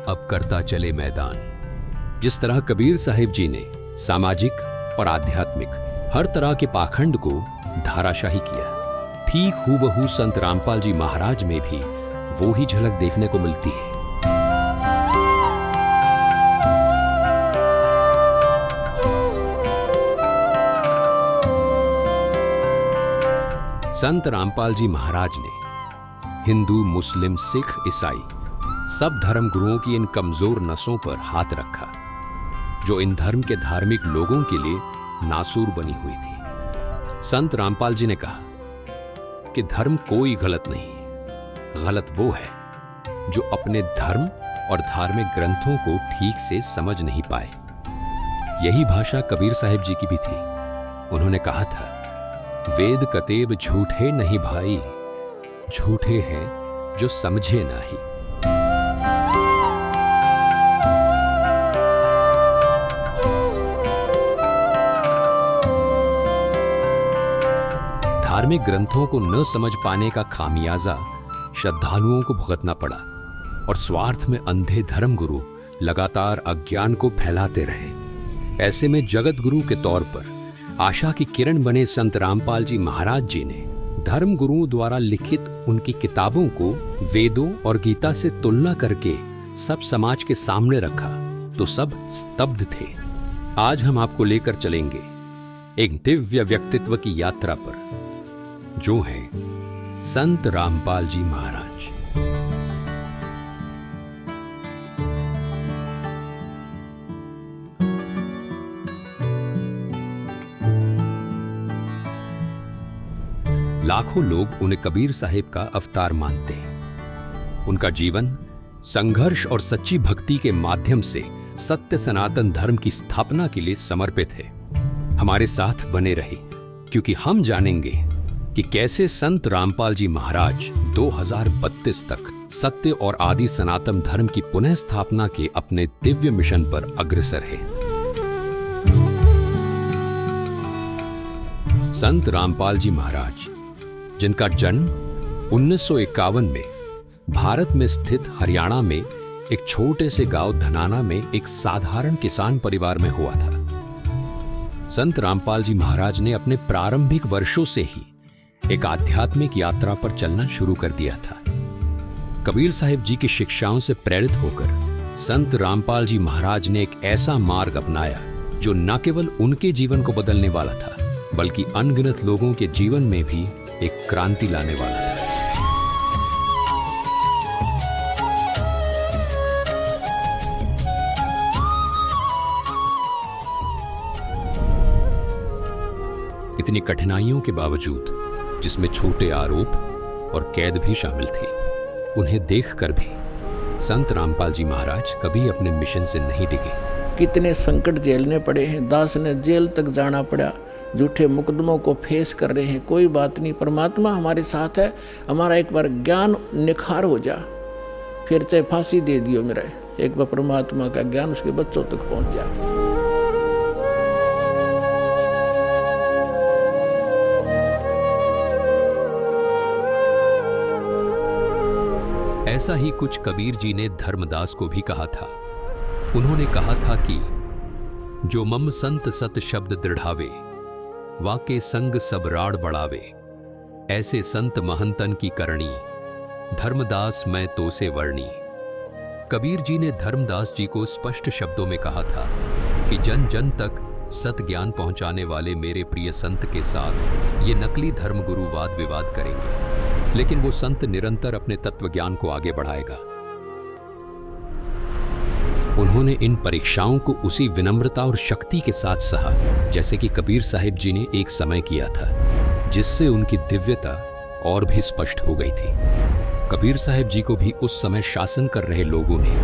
अब करता चले मैदान। जिस तरह कबीर साहिब जी ने सामाजिक और आध्यात्मिक हर तरह के पाखंड को धाराशाही किया, ठीक हूबहू संत रामपाल जी महाराज में भी वो ही झलक देखने को मिलती है। संत रामपाल जी महाराज ने हिंदू, मुस्लिम, सिख, ईसाई सब धर्म गुरुओं की इन कमजोर नसों पर हाथ रखा जो इन धर्म के धार्मिक लोगों के लिए नासूर बनी हुई थी। संत रामपाल जी ने कहा कि धर्म कोई गलत नहीं, गलत वो है जो अपने धर्म और धार्मिक ग्रंथों को ठीक से समझ नहीं पाए। यही भाषा कबीर साहिब जी की भी थी। उन्होंने कहा था, वेद कतेब झूठे नहीं भाई, झूठे हैं जो समझे नहीं। धार्मिक ग्रंथों को न समझ पाने का खामियाजा श्रद्धालुओं को भुगतना पड़ा और स्वार्थ में अंधे धर्म गुरु लगातार अज्ञान को फैलाते रहे। ऐसे में जगत गुरु के तौर पर आशा की किरण बने संत रामपाल जी महाराज जी ने धर्म गुरुओं द्वारा लिखित उनकी किताबों को वेदों और गीता से तुलना करके सब समाज के सामने रखा तो सब स्तब्ध थे। आज हम आपको लेकर चलेंगे एक दिव्य व्यक्तित्व की यात्रा पर, जो है संत रामपाल जी महाराज। लाखों लोग उन्हें कबीर साहिब का अवतार मानते हैं। उनका जीवन संघर्ष और सच्ची भक्ति के माध्यम से सत्य सनातन धर्म की स्थापना के लिए समर्पित है। हमारे साथ बने रहे, क्योंकि हम जानेंगे कि कैसे संत रामपाल जी महाराज 2032 तक सत्य और आदि सनातन धर्म की पुनः स्थापना के अपने दिव्य मिशन पर अग्रसर है। संत रामपाल जी महाराज, जिनका जन्म 1951 में भारत में स्थित हरियाणा में एक छोटे से गांव धनाना में एक साधारण किसान परिवार में हुआ था। संत रामपाल जी महाराज ने अपने प्रारंभिक वर्षों से ही एक आध्यात्मिक यात्रा पर चलना शुरू कर दिया था। कबीर साहिब जी की शिक्षाओं से प्रेरित होकर संत रामपाल जी महाराज ने एक ऐसा मार्ग अपनाया जो न केवल उनके जीवन को बदलने वाला था, बल्कि अनगिनत लोगों के जीवन में भी एक क्रांति लाने वाला था। इतनी कठिनाइयों के बावजूद, जिसमें छोटे आरोप और कैद भी शामिल थी, उन्हें देखकर भी संत रामपाल जी महाराज कभी अपने मिशन से नहीं डिगे। कितने संकट झेलने पड़े हैं। दास ने जेल तक जाना पड़ा, झूठे मुकदमों को फेस कर रहे हैं। कोई बात नहीं, परमात्मा हमारे साथ है। हमारा एक बार ज्ञान निखार हो जा, फिर चाहे फांसी दे दियो मेरा, एक बार परमात्मा का ज्ञान उसके बच्चों तक पहुंच जाए। ऐसा ही कुछ कबीर जी ने धर्मदास को भी कहा था। उन्होंने कहा था कि जो मम संत सत शब्द दृढ़ावे, वाके संग सब राड़ बढ़ावे, ऐसे संत महंतन की करणी, धर्मदास मैं तो से वर्णी। कबीर जी ने धर्मदास जी को स्पष्ट शब्दों में कहा था कि जन जन तक सत ज्ञान पहुंचाने वाले मेरे प्रिय संत के साथ ये नकली धर्मगुरु वाद विवाद करेंगे, लेकिन वो संत निरंतर अपने तत्व ज्ञान को आगे बढ़ाएगा। उन्होंने इन परीक्षाओं को उसी विनम्रता और शक्ति के साथ सहा जैसे कि कबीर साहिब जी ने एक समय किया था, जिससे उनकी दिव्यता और भी स्पष्ट हो गई थी। कबीर साहिब जी को भी उस समय शासन कर रहे लोगों ने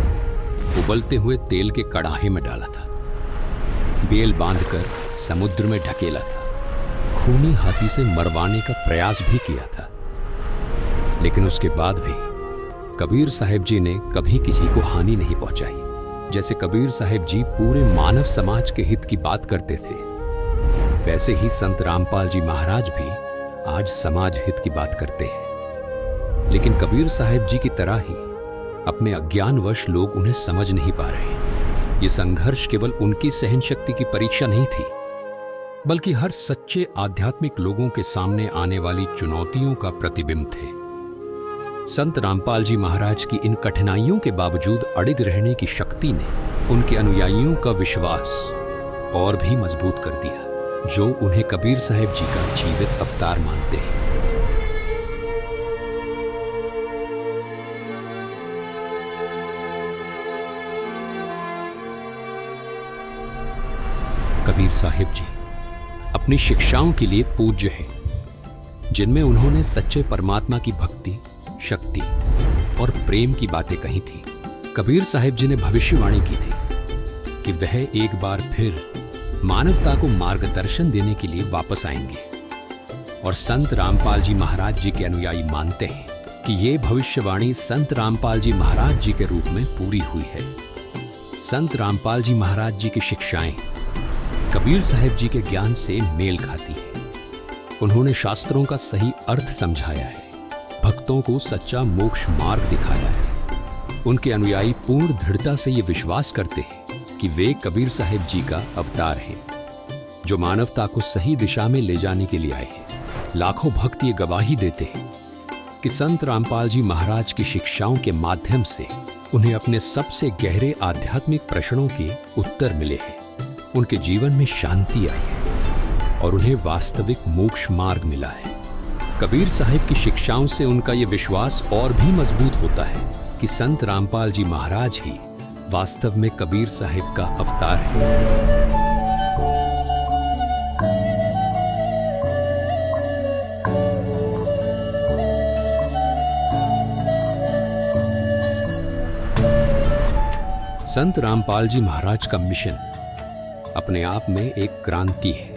उबलते हुए तेल के कड़ाहे में डाला था, बेल बांधकर समुद्र में ढकेला था, खूनी हाथी से मरवाने का प्रयास भी किया था। लेकिन उसके बाद भी कबीर साहिब जी ने कभी किसी को हानि नहीं पहुंचाई। जैसे कबीर साहिब जी पूरे मानव समाज के हित की बात करते थे, वैसे ही संत रामपाल जी महाराज भी आज समाज हित की बात करते हैं। लेकिन कबीर साहिब जी की तरह ही अपने अज्ञानवश लोग उन्हें समझ नहीं पा रहे। ये संघर्ष केवल उनकी सहन शक्ति की परीक्षा नहीं थी, बल्कि हर सच्चे आध्यात्मिक लोगों के सामने आने वाली चुनौतियों का प्रतिबिंब थे। संत रामपाल जी महाराज की इन कठिनाइयों के बावजूद अडिग रहने की शक्ति ने उनके अनुयायियों का विश्वास और भी मजबूत कर दिया, जो उन्हें कबीर साहिब जी का जीवित अवतार मानते हैं। कबीर साहिब जी अपनी शिक्षाओं के लिए पूज्य हैं, जिनमें उन्होंने सच्चे परमात्मा की भक्ति, शक्ति और प्रेम की बातें कही थी। कबीर साहिब जी ने भविष्यवाणी की थी कि वह एक बार फिर मानवता को मार्गदर्शन देने के लिए वापस आएंगे, और संत रामपाल जी महाराज जी के अनुयायी मानते हैं कि ये भविष्यवाणी संत रामपाल जी महाराज जी के रूप में पूरी हुई है। संत रामपाल जी महाराज जी की शिक्षाएं कबीर साहिब जी के ज्ञान से मेल खाती है। उन्होंने शास्त्रों का सही अर्थ समझाया है, भक्तों को सच्चा मोक्ष मार्ग दिखाया है। उनके अनुयायी पूर्ण दृढ़ता से ये विश्वास करते हैं कि वे कबीर साहिब जी का अवतार हैं, जो मानवता को सही दिशा में ले जाने के लिए आए हैं। लाखों भक्त ये गवाही देते हैं कि संत रामपाल जी महाराज की शिक्षाओं के माध्यम से उन्हें अपने सबसे गहरे आध्यात्मिक प्रश्नों के उत्तर मिले हैं। उनके जीवन में शांति आई है और उन्हें वास्तविक मोक्ष मार्ग मिला है। कबीर साहिब की शिक्षाओं से उनका यह विश्वास और भी मजबूत होता है कि संत रामपाल जी महाराज ही वास्तव में कबीर साहिब का अवतार है। संत रामपाल जी महाराज का मिशन अपने आप में एक क्रांति है।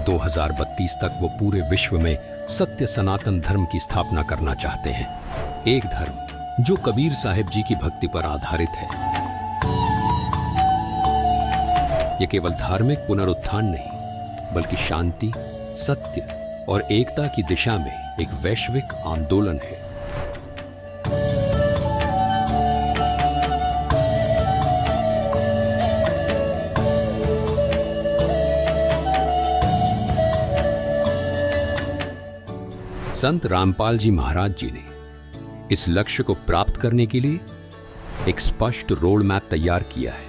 2032 तक वो पूरे विश्व में सत्य सनातन धर्म की स्थापना करना चाहते हैं, एक धर्म जो कबीर साहिब जी की भक्ति पर आधारित है। ये केवल धार्मिक पुनरुत्थान नहीं, बल्कि शांति, सत्य और एकता की दिशा में एक वैश्विक आंदोलन है। संत रामपाल जी महाराज जी ने इस लक्ष्य को प्राप्त करने के लिए एक स्पष्ट रोड मैप तैयार किया है,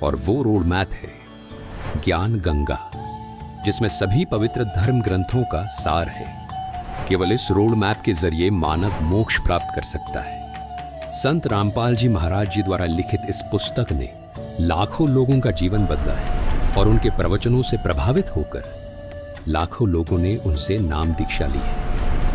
और वो रोड मैप है ज्ञान गंगा, जिसमें सभी पवित्र धर्म ग्रंथों का सार है। केवल इस रोड मैप के जरिए मानव मोक्ष प्राप्त कर सकता है। संत रामपाल जी महाराज जी द्वारा लिखित इस पुस्तक ने लाखों लोगों का जीवन बदला है, और उनके प्रवचनों से प्रभावित होकर लाखों लोगों ने उनसे नाम दीक्षा ली है।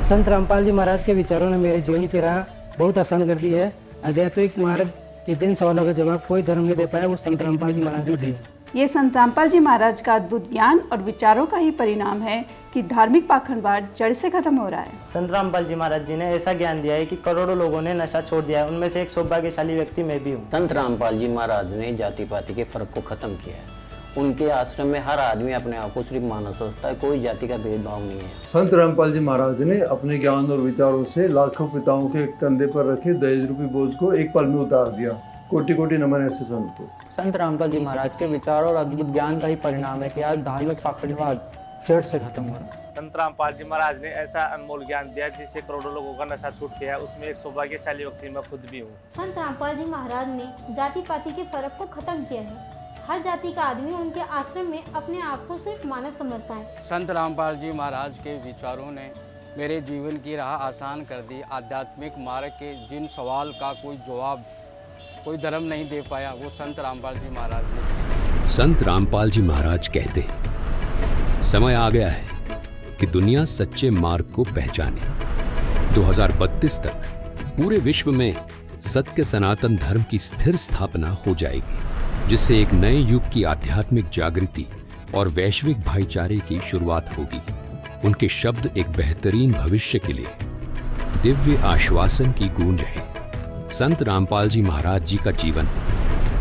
संत रामपाल जी महाराज के विचारों ने मेरे जीवन की राह बहुत आसान कर दी है। आध्यात्मिक मार्ग के जिन सवालों का जवाब कोई धर्म नहीं दे पाया, वो संत रामपाल जी महाराज ने दिए। ये संत रामपाल जी महाराज का अद्भुत ज्ञान और विचारों का ही परिणाम है कि धार्मिक पाखंडवाद जड़ से खत्म हो रहा है। संत रामपाल जी महाराज जी ने ऐसा ज्ञान दिया है कि करोड़ों लोगों ने नशा छोड़ दिया है। उनमें से एक सौभाग्यशाली व्यक्ति मैं भी हूँ। संत रामपाल जी महाराज ने जाति पाति के फर्क को खत्म किया है उनके आश्रम में हर आदमी अपने आप को सिर्फ मानव सोचता है, कोई जाति का भेदभाव नहीं है। संत रामपाल जी महाराज ने अपने ज्ञान और विचारों से लाखों पिताओं के कंधे पर रखे दहेज रूपी बोझ को एक पल में उतार दिया। कोटि कोटि नमन ऐसे संत को। संत रामपाल जी महाराज के विचार और अद्भुत ज्ञान का ही परिणाम है कि आज धार्मिक पाखंडवाद जड़ से खत्म हो रहा है। संत रामपाल जी महाराज ने ऐसा अनमोल ज्ञान दिया जिससे करोड़ों लोगों का नशा छूट गया। उसमें एक सौभाग्यशाली व्यक्ति मैं खुद भी हूँ। संत रामपाल जी महाराज ने जाति पाति के फर्क को खत्म किया है। हर जाति का आदमी उनके आश्रम में अपने आप को सिर्फ मानव समझता है। संत रामपाल जी महाराज के विचारों ने मेरे जीवन की राह आसान कर दी। आध्यात्मिक मार्ग के जिन सवाल का कोई जवाब कोई धर्म नहीं दे पाया, वो संत रामपाल जी महाराज ने। संत रामपाल जी महाराज कहते हैं, समय आ गया है कि दुनिया सच्चे मार्ग को पहचाने। 2032 तक पूरे विश्व में सत्य सनातन धर्म की स्थिर स्थापना हो जाएगी, जिससे एक नए युग की आध्यात्मिक जागृति और वैश्विक भाईचारे की शुरुआत होगी। उनके शब्द एक बेहतरीन भविष्य के लिए दिव्य आश्वासन की गूंज है। संत रामपाल जी महाराज जी का जीवन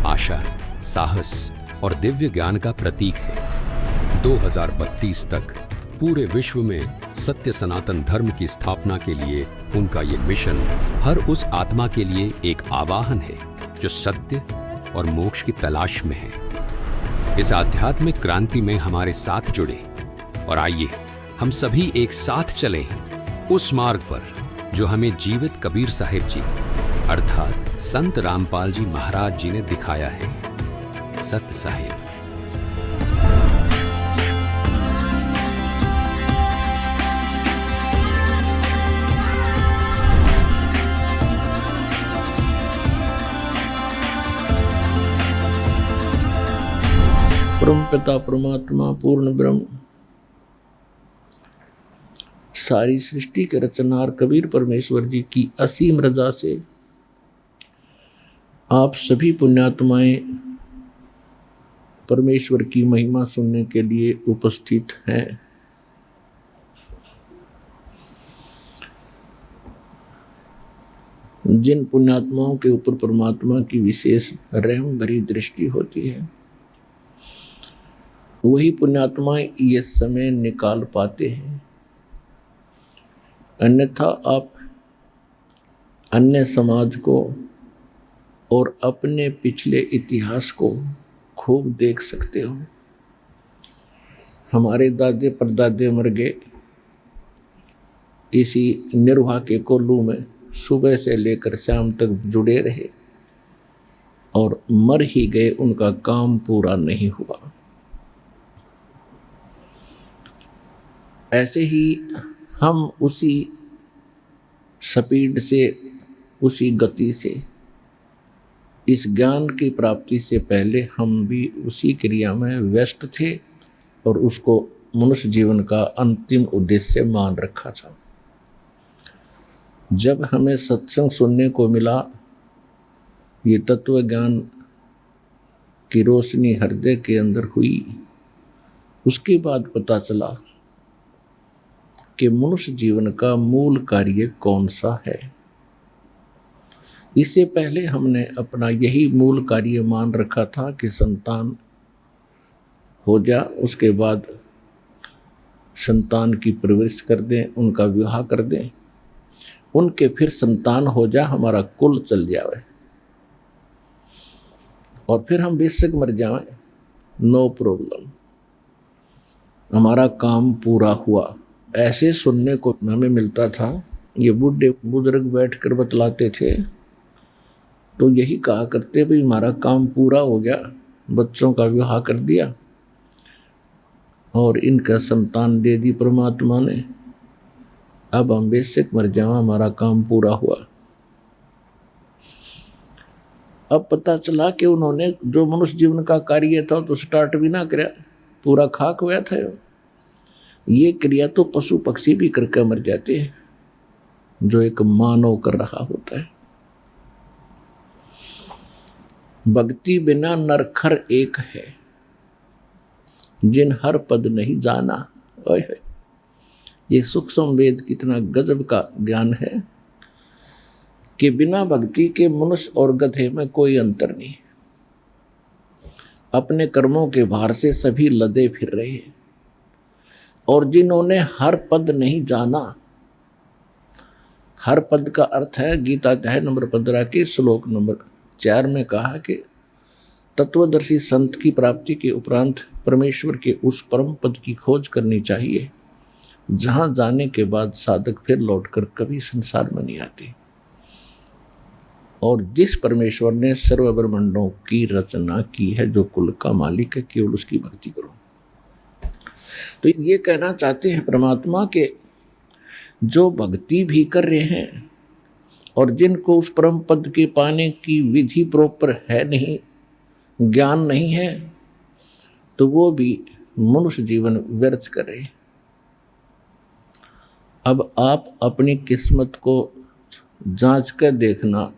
आशा, साहस और दिव्य ज्ञान का प्रतीक है। 2032 तक पूरे विश्व में सत्य सनातन धर्म की स्थापना के लिए उनका ये मिशन हर उस आत्मा के लिए एक आवाहन है जो सत्य और मोक्ष की तलाश में है। इस आध्यात्मिक क्रांति में हमारे साथ जुड़े और आइए हम सभी एक साथ चलें उस मार्ग पर जो हमें जीवित कबीर साहिब जी अर्थात संत रामपाल जी महाराज जी ने दिखाया है। सत्य साहिब। परम पिता परमात्मा पूर्ण ब्रह्म सारी सृष्टि के रचनहार कबीर परमेश्वर जी की असीम रजा से आप सभी पुण्यात्माएं परमेश्वर की महिमा सुनने के लिए उपस्थित हैं। जिन पुण्यात्माओं के ऊपर परमात्मा की विशेष रहम भरी दृष्टि होती है, वही पुण्यात्माएं ये समय निकाल पाते हैं। अन्यथा आप अन्य समाज को और अपने पिछले इतिहास को खूब देख सकते हो। हमारे दादे परदादे मर गए इसी निर्वाह के कोल्लू में, सुबह से लेकर शाम तक जुड़े रहे और मर ही गए, उनका काम पूरा नहीं हुआ। ऐसे ही हम उसी स्पीड से, उसी गति से, इस ज्ञान की प्राप्ति से पहले हम भी उसी क्रिया में व्यस्त थे और उसको मनुष्य जीवन का अंतिम उद्देश्य मान रखा था। जब हमें सत्संग सुनने को मिला, ये तत्व ज्ञान की रोशनी हृदय के अंदर हुई, उसके बाद पता चला कि मनुष्य जीवन का मूल कार्य कौन सा है। इससे पहले हमने अपना यही मूल कार्य मान रखा था कि संतान हो जा, उसके बाद संतान की परवरिश कर दें, उनका विवाह कर दें, उनके फिर संतान हो जा, हमारा कुल चल जाए और फिर हम बेशक मर जाएं, नो प्रॉब्लम, हमारा काम पूरा हुआ। ऐसे सुनने को हमें मिलता था। ये बूढ़े बुजुर्ग बैठकर बतलाते थे तो यही कहा करते, भाई हमारा काम पूरा हो गया, बच्चों का विवाह कर दिया और इनका संतान दे दी परमात्मा ने, अब हम बेशक मर जाओ, हमारा काम पूरा हुआ। अब पता चला कि उन्होंने जो मनुष्य जीवन का कार्य था तो स्टार्ट भी ना किया, पूरा खाक हुआ था। ये क्रिया तो पशु पक्षी भी करके मर जाते हैं, जो एक मानव कर रहा होता है। भक्ति बिना नरखर एक है, जिन हर पद नहीं जाना। ओए ये सूक्ष्म वेद कितना गजब का ज्ञान है कि बिना भक्ति के मनुष्य और गधे में कोई अंतर नहीं। अपने कर्मों के भार से सभी लदे फिर रहे हैं। और जिन्होंने हर पद नहीं जाना, हर पद का अर्थ है गीता अध्याय नंबर 15 के श्लोक नंबर 4 में कहा कि तत्वदर्शी संत की प्राप्ति के उपरांत परमेश्वर के उस परम पद की खोज करनी चाहिए जहां जाने के बाद साधक फिर लौटकर कभी संसार में नहीं आते। और जिस परमेश्वर ने सर्व ब्रह्मांडों की रचना की है, जो कुल का मालिक है, केवल उसकी भक्ति करो। तो ये कहना चाहते हैं परमात्मा के जो भक्ति भी कर रहे हैं और जिनको उस परम पद के पाने की विधि प्रॉपर है नहीं, ज्ञान नहीं है, तो वो भी मनुष्य जीवन व्यर्थ कर रहे हैं। अब आप अपनी किस्मत को जांच कर देखना,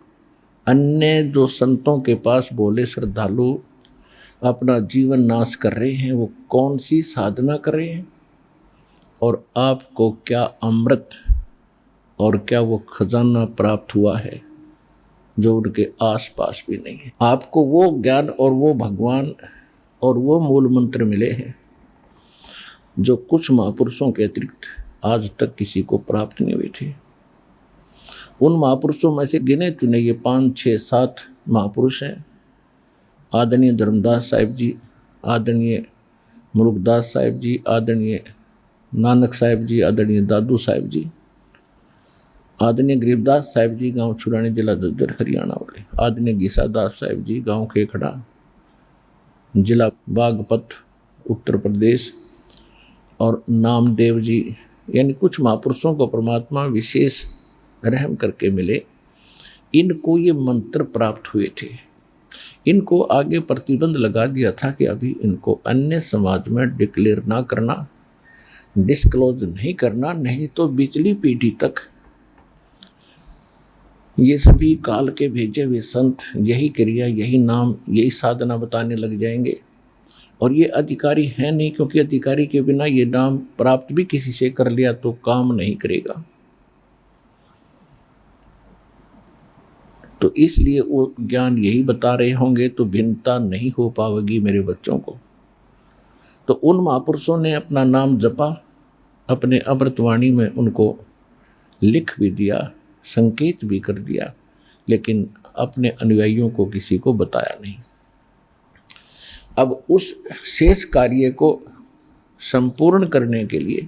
अन्य जो संतों के पास बोले श्रद्धालु अपना जीवन नाश कर रहे हैं, वो कौन सी साधना कर रहे हैं और आपको क्या अमृत और क्या वो खजाना प्राप्त हुआ है जो उनके आसपास भी नहीं है। आपको वो ज्ञान और वो भगवान और वो मूल मंत्र मिले हैं जो कुछ महापुरुषों के अतिरिक्त आज तक किसी को प्राप्त नहीं हुए थे। उन महापुरुषों में से गिने चुने ये 5, 6, 7 महापुरुष हैं। आदरणीय धर्मदास साहिब जी, आदरणीय मुल्कदास साहिब जी, आदरणीय नानक साहिब जी, आदरणीय दादू साहिब जी, आदरणीय गरीबदास साहिब जी गांव छुरानी जिला दद्दर हरियाणा वाले, आदरणीय गीसादास साहिब जी गांव खेखड़ा जिला बागपत उत्तर प्रदेश, और नामदेव जी, यानी कुछ महापुरुषों को परमात्मा विशेष रहम करके मिले। इनको ये मंत्र प्राप्त हुए थे। इनको आगे प्रतिबंध लगा दिया था कि अभी इनको अन्य समाज में डिक्लेयर ना करना, डिस्क्लोज नहीं करना, नहीं तो पिछली पीढ़ी तक ये सभी काल के भेजे हुए संत यही क्रिया, यही नाम, यही साधना बताने लग जाएंगे। और ये अधिकारी है नहीं, क्योंकि अधिकारी के बिना ये नाम प्राप्त भी किसी से कर लिया तो काम नहीं करेगा। तो इसलिए वो ज्ञान यही बता रहे होंगे, तो भिन्नता नहीं हो पाएगी मेरे बच्चों को। तो उन महापुरुषों ने अपना नाम जपा, अपने अमृतवाणी में उनको लिख भी दिया, संकेत भी कर दिया, लेकिन अपने अनुयायियों को किसी को बताया नहीं। अब उस शेष कार्य को संपूर्ण करने के लिए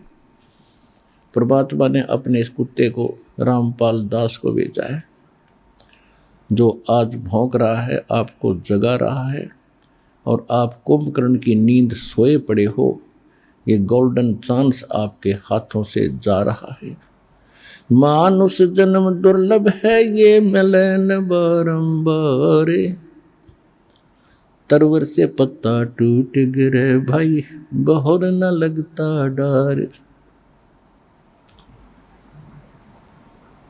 परमात्मा ने अपने इस कुत्ते को रामपाल दास को भेजा है, जो आज भौंक रहा है, आपको जगा रहा है, और आप कुंभकर्ण की नींद सोए पड़े हो। ये गोल्डन चांस आपके हाथों से जा रहा है। मानुष जन्म दुर्लभ है, ये मिलन बारंबार, तरवर से पत्ता टूट गिरे भाई, बहोर न लगता डार।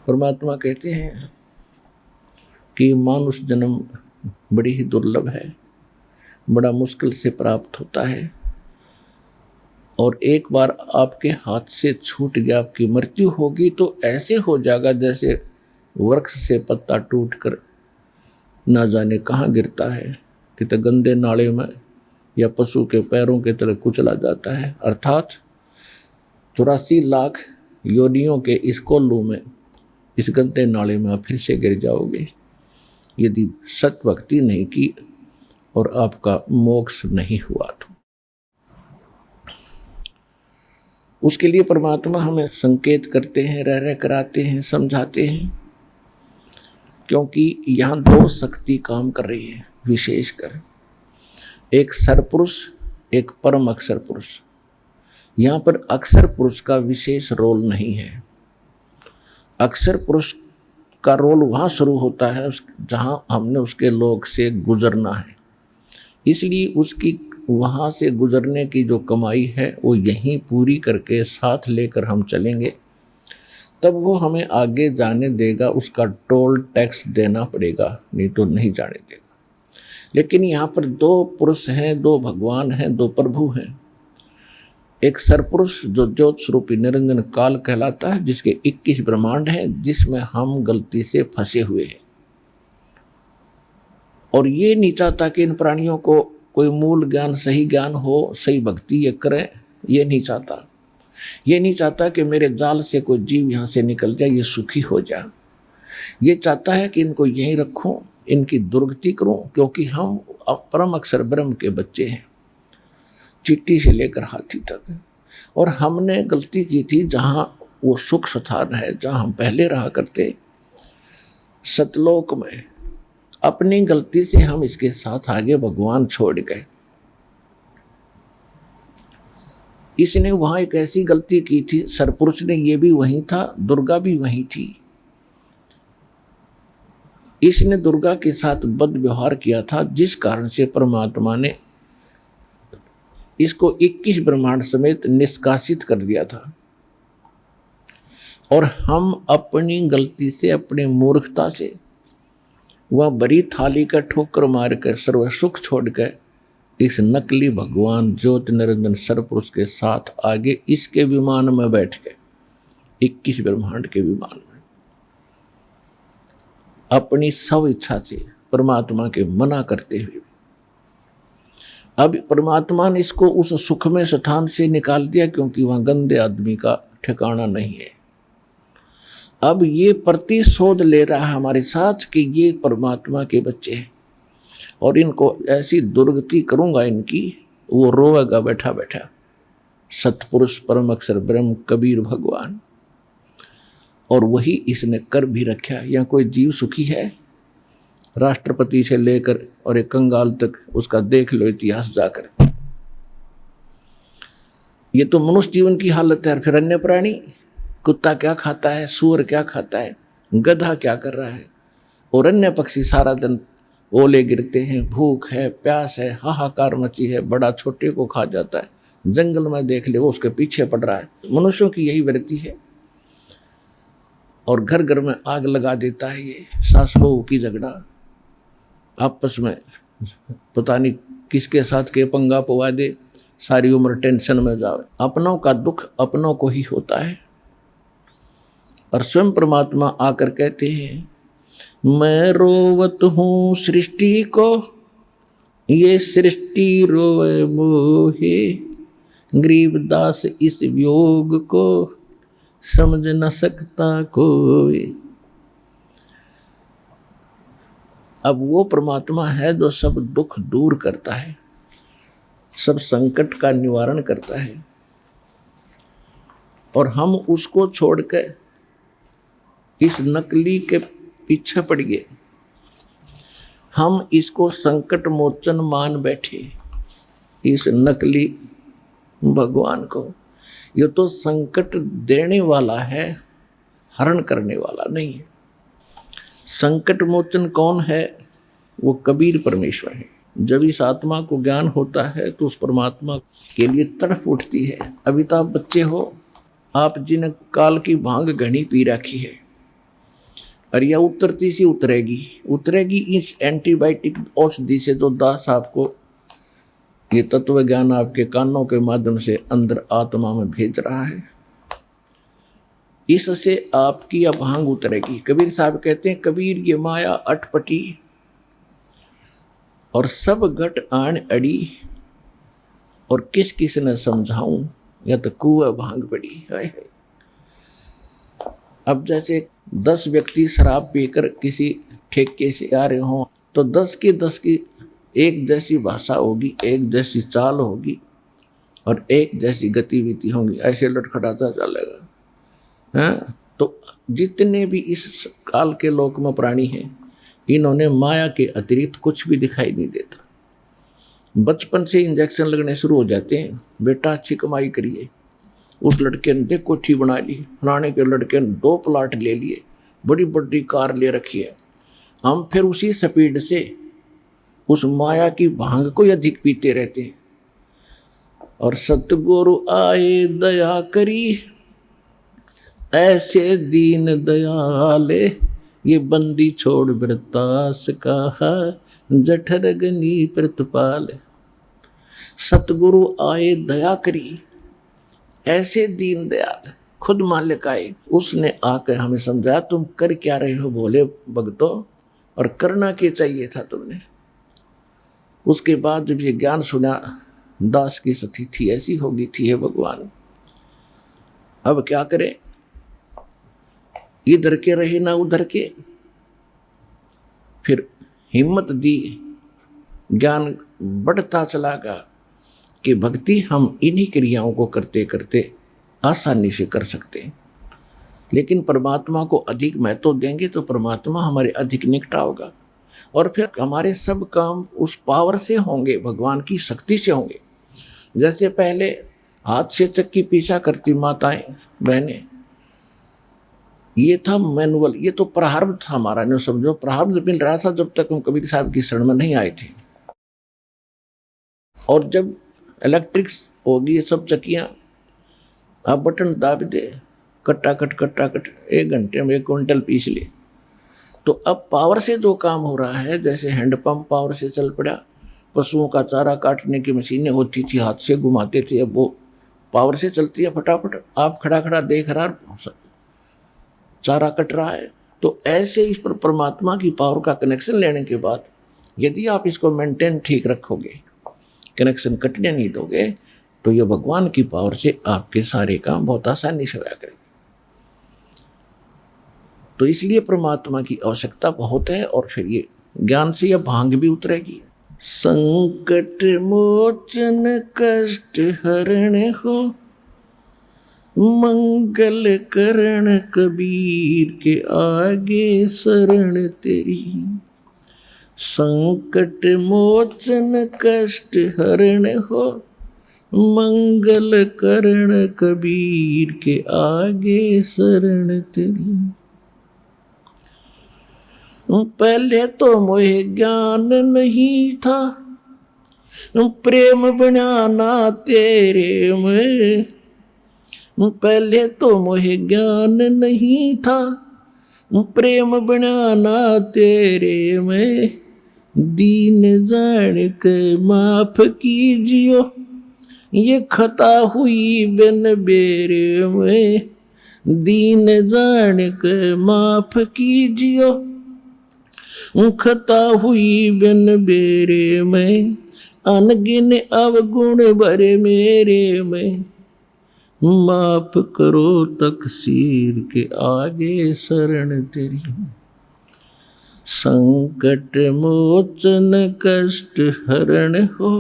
परमात्मा कहते हैं कि मानुष जन्म बड़ी ही दुर्लभ है, बड़ा मुश्किल से प्राप्त होता है, और एक बार आपके हाथ से छूट गया, आपकी मृत्यु होगी तो ऐसे हो जाएगा जैसे वृक्ष से पत्ता टूटकर ना जाने कहाँ गिरता है, कि तो गंदे नाले में या पशु के पैरों के तरह कुचला जाता है। अर्थात 84 लाख योनियों के इस कोल्लू में, इस गंदे नाले में आप फिर से गिर जाओगे यदि सत भक्ति नहीं की और आपका मोक्ष नहीं हुआ तो। उसके लिए परमात्मा हमें संकेत करते हैं, रह रह कराते हैं, समझाते हैं, क्योंकि यहाँ 2 शक्ति काम कर रही है विशेषकर, एक सरपुरुष, एक परम अक्षर पुरुष। यहाँ पर अक्षर पुरुष का विशेष रोल नहीं है। अक्षर पुरुष का रोल वहाँ शुरू होता है जहाँ हमने उसके लोक से गुजरना है, इसलिए उसकी वहाँ से गुजरने की जो कमाई है वो यहीं पूरी करके साथ लेकर हम चलेंगे, तब वो हमें आगे जाने देगा। उसका टोल टैक्स देना पड़ेगा, नहीं तो नहीं जाने देगा। लेकिन यहाँ पर 2 पुरुष हैं, 2 भगवान हैं, 2 प्रभु हैं। एक सरपुरुष जो ज्योत स्वरूपी निरंजन काल कहलाता है, जिसके 21 ब्रह्मांड हैं, जिसमें हम गलती से फंसे हुए हैं। और ये नहीं चाहता कि इन प्राणियों को कोई मूल ज्ञान, सही ज्ञान हो, सही भक्ति ये करें, ये नहीं चाहता। ये नहीं चाहता कि मेरे जाल से कोई जीव यहाँ से निकल जाए, ये सुखी हो जाए। ये चाहता है कि इनको यहीं रखूं, इनकी दुर्गति करूं, क्योंकि हम परम अक्षर ब्रह्म के बच्चे हैं, चिट्टी से लेकर हाथी तक। और हमने गलती की थी, जहाँ वो सुख स्थान है, जहाँ हम पहले रहा करते सतलोक में, अपनी गलती से हम इसके साथ आगे भगवान छोड़ गए। इसने वहाँ एक ऐसी गलती की थी, सरपुरुष ने, ये भी वहीं था, दुर्गा भी वहीं थी। इसने दुर्गा के साथ बद व्यवहार किया था, जिस कारण से परमात्मा ने इसको 21 ब्रह्मांड समेत निष्कासित कर दिया था। और हम अपनी गलती से, अपनी मूर्खता से वह बड़ी थाली का ठोकर मार कर सर्व सुख छोड़ कर इस नकली भगवान ज्योति निरंजन सरपुरुष के साथ आगे इसके विमान में बैठ गए, 21 ब्रह्मांड के विमान में, अपनी स्व इच्छा से परमात्मा के मना करते हुए। अब परमात्मा ने इसको उस सुखमय स्थान से निकाल दिया, क्योंकि वहां गंदे आदमी का ठिकाना नहीं है। अब ये प्रतिशोध ले रहा है हमारे साथ कि ये परमात्मा के बच्चे हैं और इनको ऐसी दुर्गति करूंगा इनकी, वो रोएगा बैठा बैठा। सतपुरुष परम अक्षर ब्रह्म कबीर भगवान, और वही इसने कर भी रखा। यहाँ कोई जीव सुखी है? राष्ट्रपति से लेकर और एक कंगाल तक, उसका देख लो इतिहास जाकर। ये तो मनुष्य जीवन की हालत है। फिर अन्य प्राणी, कुत्ता क्या खाता है, सूअर क्या खाता है, गधा क्या कर रहा है, और अन्य पक्षी सारा दिन ओले गिरते हैं, भूख है, प्यास है, हाहाकार मची है, बड़ा छोटे को खा जाता है, जंगल में देख ले वो उसके पीछे पड़ रहा है। मनुष्यों की यही वृत्ति है। और घर घर में आग लगा देता है ये सास बहू की झगड़ा, आपस में पता नहीं किसके साथ के पंगा पवा दे, सारी उम्र टेंशन में जाओ। अपनों का दुख अपनों को ही होता है। और स्वयं परमात्मा आकर कहते हैं, मैं रोवत हूँ सृष्टि को, ये सृष्टि रोए मोहे, गरीबदास इस वियोग को समझ न सकता कोई। अब वो परमात्मा है जो सब दुख दूर करता है, सब संकट का निवारण करता है, और हम उसको छोड़कर इस नकली के पीछे पड़ गए। हम इसको संकट मोचन मान बैठे, इस नकली भगवान को। ये तो संकट देने वाला है, हरण करने वाला नहीं है। संकट मोचन कौन है? वो कबीर परमेश्वर है। जब इस आत्मा को ज्ञान होता है तो उस परमात्मा के लिए तड़प उठती है। अभी तो आप बच्चे हो, आप जिन काल की भांग घनी पी रखी है, और यह उतरती सी उतरेगी इस एंटीबायोटिक औषधि से, तो दास आपको ये तत्व ज्ञान आपके कानों के माध्यम से अंदर आत्मा में भेज रहा है। इससे आपकी अब भांग उतरेगी। कबीर साहब कहते हैं, कबीर ये माया अटपटी और सब घट आन अड़ी, और किस किस ने समझाऊं, या तो कुआ भांग पड़ी है। अब जैसे 10 व्यक्ति शराब पीकर किसी ठेके से आ रहे हों, तो 10 की एक जैसी भाषा होगी, एक जैसी चाल होगी, और एक जैसी गतिविधि होंगी, ऐसे लटखटाता चलेगा। हाँ, तो जितने भी इस काल के लोक में प्राणी हैं, इन्होंने माया के अतिरिक्त कुछ भी दिखाई नहीं देता। बचपन से इंजेक्शन लगने शुरू हो जाते हैं, बेटा अच्छी कमाई करिए। उस लड़के ने कोठी बना ली, फलाने के लड़के ने 2 प्लाट ले लिए, बड़ी बड़ी कार ले रखी है। हम फिर उसी स्पीड से उस माया की भांग को अधिक पीते रहते हैं। और सतगुरु आए दया करी, ऐसे दीन दयाले, ये बंदी छोड़ वृतास कहा, जठर गनी प्रतिपाल। सतगुरु आए दया करी, ऐसे दीन दयाल, खुद मालिक आए, उसने आकर हमें समझाया, तुम कर क्या रहे हो भोले भगतों, और करना क्या चाहिए था तुमने। उसके बाद जब ये ज्ञान सुना, दास की सती थी ऐसी होगी थी, है भगवान अब क्या करें, इधर के रहे ना उधर के। फिर हिम्मत दी, ज्ञान बढ़ता चला गया कि भक्ति हम इन्हीं क्रियाओं को करते करते आसानी से कर सकते हैं, लेकिन परमात्मा को अधिक महत्व देंगे तो परमात्मा हमारे अधिक निकट होगा, और फिर हमारे सब काम उस पावर से होंगे, भगवान की शक्ति से होंगे। जैसे पहले हाथ से चक्की पीसा करती माताएं बहनें, ये था मैनुअल, ये तो प्रारब्ध था हमारा, नहीं समझो प्रारब्ध मिल रहा था जब तक हम कबीर साहब की शरण में नहीं आए थे। और जब इलेक्ट्रिक होगी ये सब चक्कियाँ, आप बटन दाब दे, कट्टा कट 1 घंटे में 1 क्विंटल पीस ले। तो अब पावर से जो काम हो रहा है, जैसे हैंडपंप पावर से चल पड़ा, पशुओं का चारा काटने की मशीनें होती थी हाथ से घुमाते थे, अब वो पावर से चलती है, फटाफट आप खड़ा देख रहा चारा कट रहा है। तो ऐसे इस पर परमात्मा की पावर का कनेक्शन लेने के बाद यदि आप इसको मेंटेन ठीक रखोगे, कनेक्शन कटने नहीं दोगे, तो ये भगवान की पावर से आपके सारे काम बहुत आसानी से होया करेंगे। तो इसलिए परमात्मा की आवश्यकता बहुत है, और फिर ये ज्ञान से यह भांग भी उतरेगी। संकट मोचन कष्ट हरण हो, मंगल करण कबीर के आगे शरण तेरी। संकट मोचन कष्ट हरण हो, मंगल करण कबीर के आगे शरण तेरी। पहले तो मोहे ज्ञान नहीं था, प्रेम बनाना तेरे में। पहले तो मोहे ज्ञान नहीं था, प्रेम बनाना तेरे में। दीन जान के माफ कीजियो, ये खता हुई बिन बेरे में। दीन जान के माफ कीजियो, खता हुई बिन बेरे में। अनगिन अवगुण भरे मेरे में, माफ करो तकसीर के आगे शरण तेरी। संकट मोचन कष्ट हरण हो,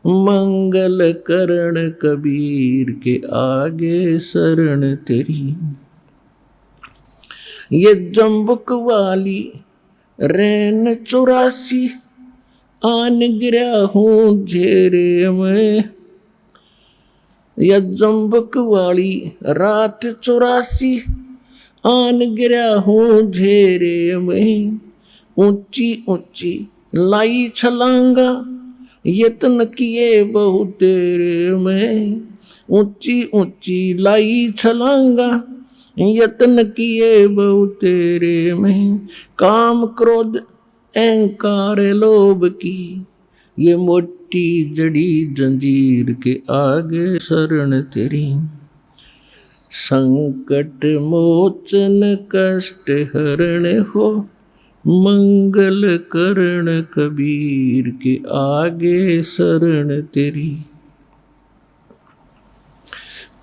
मंगल करण कबीर के आगे शरण तेरी। ये जम्बुक वाली रैन 84 आन गिरा हूँ झेरे में। या जम्बुक वाली रात 84 आन गिरा हूँ झेरे में। ऊंची ऊंची लाई छलांगा, यत्न किए बहुत तेरे में। ऊंची ऊंची लाई छलांगा, यत्न किए बहुत तेरे में। काम क्रोध अहंकार लोभ की, ये मोटी जड़ी जंजीर के आगे शरण तेरी। संकट मोचन कष्ट हरण हो, मंगल करण कबीर के आगे शरण तेरी।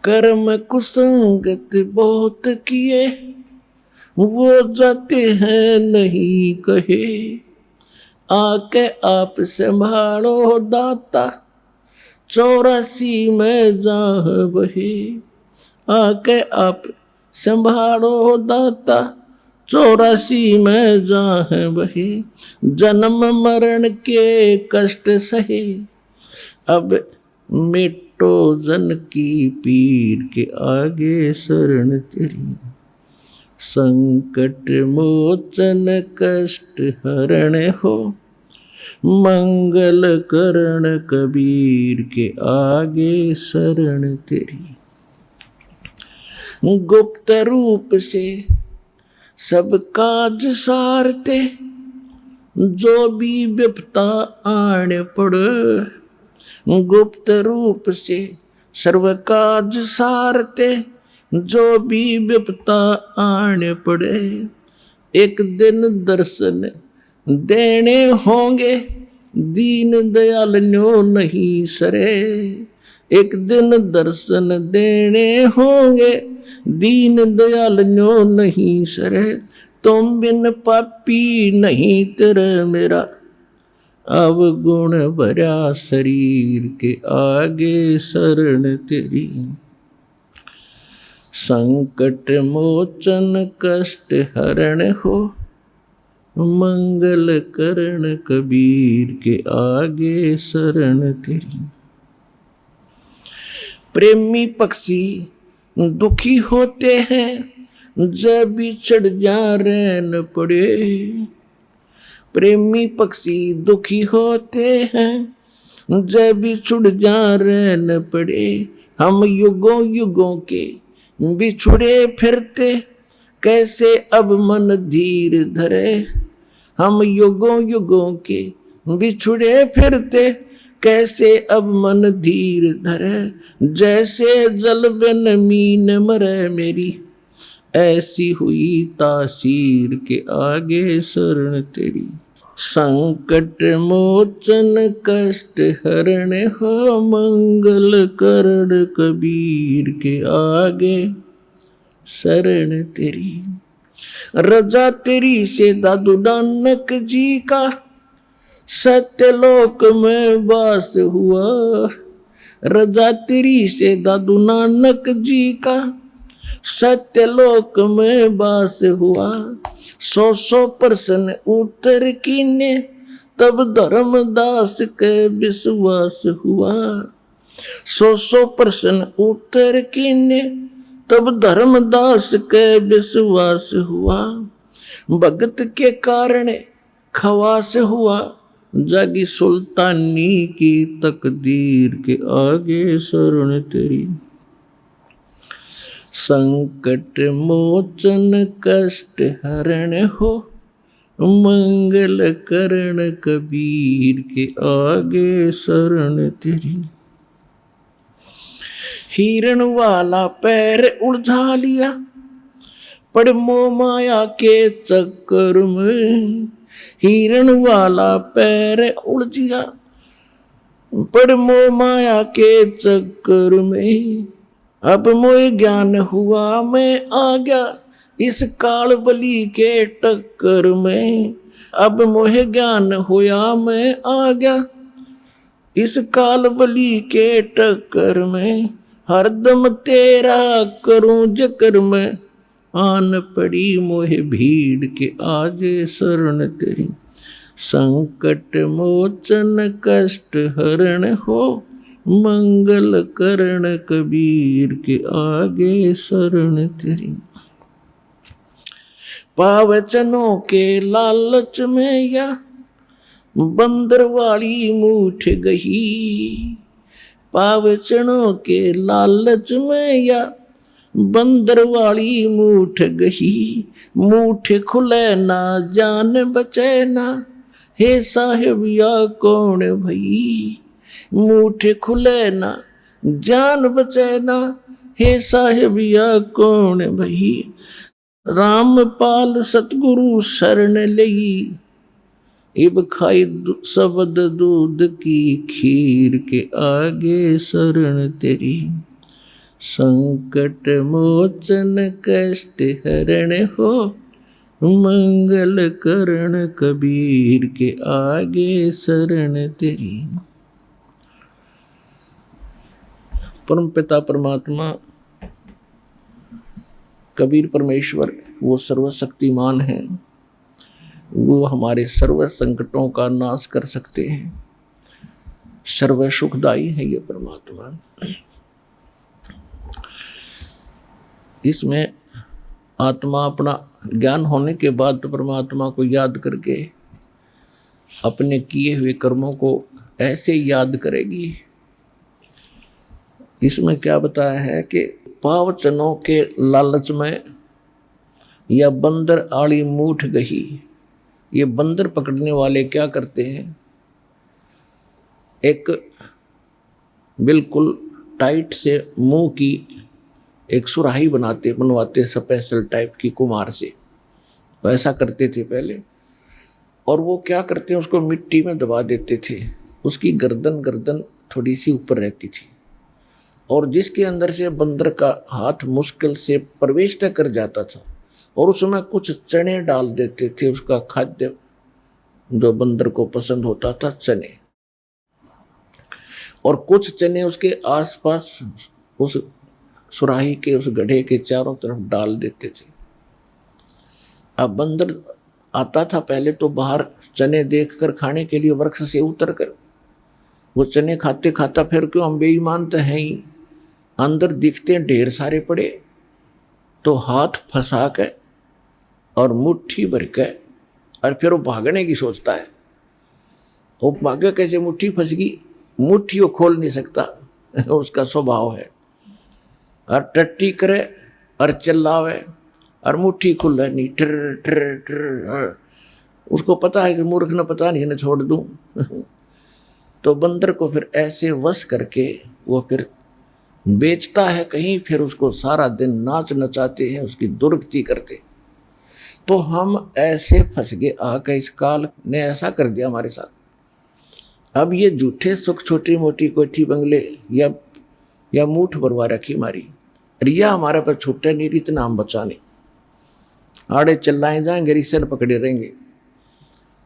कर्म कुसंगत बहुत किए, वो जाते हैं नहीं कहे। आके आप संभालो दाता, 84 में जहाँ बहे। आके आप संभालो दाता, 84 में जहाँ बहे। जन्म मरण के कष्ट सहे, अब मिटो जन की पीर के आगे शरण तेरी। संकट मोचन कष्ट हरण हो, मंगल करण कबीर के आगे शरण तेरी। गुप्त रूप से सब काज सारते, जो भी विपता आने पड़े। गुप्त रूप से सर्व काज सारते, जो भी विपता आने पड़े। एक दिन दर्शन देने होंगे, दीन दयाल न्यो नहीं सरे, एक दिन दर्शन देने होंगे, दीन दयाल न्यो नहीं सरे, तुम बिन पापी नहीं तेरे मेरा, अब गुण भरा शरीर के आगे शरण तेरी। संकट मोचन कष्ट हरण हो, मंगल करण कबीर के आगे शरण तेरी। प्रेमी पक्षी दुखी होते हैं जब बिछड़ जा रहन पड़े, प्रेमी पक्षी दुखी होते हैं जब बिछुड़ जा रहन पड़े। हम युगों युगों के बिछुड़े फिरते, कैसे अब मन धीर धरे, हम युगों युगों के बिछुड़े फिरते, कैसे अब मन धीर धरे। जैसे जल बिन मीन मरे मेरी, ऐसी हुई तासीर के आगे शरण तेरी। संकट मोचन कष्ट हरण हो, मंगल करण कबीर के आगे शरण तेरी। रजा तेरी से दादू नानक जी का, सत्यलोक में वास हुआ। रजा तेरी से दादू नानक जी का, सत्यलोक में वास हुआ। 100 प्रश्न उत्तर कीने, तब धर्मदास के विश्वास हुआ। 100 प्रश्न उत्तर कीने, तब धर्मदास के विश्वास हुआ। भगत के कारण खवास हुआ, जागी सुल्तानी की तकदीर के आगे शरण तेरी। संकट मोचन कष्ट हरण हो, मंगल करण कबीर के आगे शरण तेरी। हिरण वाला पैर उलझा लिया, पड़ मोह माया के चक्कर में। हिरण वाला पैर उलझिया, पड़ मोह माया के चक्कर में। अब मोह ज्ञान हुआ मैं आ गया, इस काल बली के टक्कर में। अब मोह ज्ञान हुआ मैं आ गया, इस काल बली के टक्कर में। हरदम तेरा करूं जिक्र में, आन पड़ी मोह भीड़ के आगे शरण तेरी। संकट मोचन कष्ट हरण हो, मंगल करण कबीर के आगे शरण तेरी। पावचनों के लालच में या बंदर वाली मूठ गही, पावचनों के लालच में या बंदर वाली मूठ गही। मूठ खुले ना जान बचे ना, हे साहिब या कौन भई। मूठ खुले ना जान बचे ना, हे साहिब या कौन भई। रामपाल सतगुरु शरण लई, इब खाई शब्द दूध की खीर के आगे शरण तेरी। संकट मोचन कष्ट हरण हो, मंगल करण कबीर के आगे शरण तेरी। परम पिता परमात्मा कबीर परमेश्वर वो सर्वशक्तिमान है, वो हमारे सर्व संकटों का नाश कर सकते हैं। सर्व सुखदाई है ये परमात्मा। इसमें आत्मा अपना ज्ञान होने के बाद तो परमात्मा को याद करके अपने किए हुए कर्मों को ऐसे याद करेगी। इसमें क्या बताया है कि पावचनों के लालच में या बंदर आड़ी मूठ गही। ये बंदर पकड़ने वाले क्या करते हैं, एक बिल्कुल टाइट से मुंह की एक सुराही बनवाते स्पेशल टाइप की कुम्हार से। तो ऐसा करते थे पहले। और वो क्या करते हैं, उसको मिट्टी में दबा देते थे। उसकी गर्दन थोड़ी सी ऊपर रहती थी, और जिसके अंदर से बंदर का हाथ मुश्किल से प्रवेश तक कर जाता था, और उसमें कुछ चने डाल देते थे। उसका खाद्य जो बंदर को पसंद होता था, चने, और कुछ चने उसके आसपास उस सुराही के उस गड्ढे के चारों तरफ डाल देते थे। अब बंदर आता था पहले तो बाहर चने देखकर खाने के लिए वृक्ष से उतरकर, वो चने खाते खाता, फिर क्यों, हम बेईमान तो हैं ही, अंदर दिखते ढेर सारे पड़े, तो हाथ फंसा के और मुट्ठी भर के, और फिर वो भागने की सोचता है। वो भागे कैसे, मुट्ठी फंस गई, मुट्ठी वो खोल नहीं सकता, उसका स्वभाव है, और टट्टी करे और चिल्लावे और मुट्ठी खुल नहीं, ट्र ट्र ट्र। उसको पता है कि मूर्ख न पता नहीं न छोड़ दूं। तो बंदर को फिर ऐसे वश करके वो फिर बेचता है कहीं, फिर उसको सारा दिन नाच नचाते हैं, उसकी दुर्गति करते। तो हम ऐसे फंस गए आके, इस काल ने ऐसा कर दिया हमारे साथ। अब ये झूठे सुख, छोटी मोटी कोठी बंगले या मूठ भरवा रखी हमारी, रिया हमारे पर छूटे नहीं, इतना हम बचा नहीं, आड़े चिल्लाए जाएंगे, रिश्ते पकड़े रहेंगे।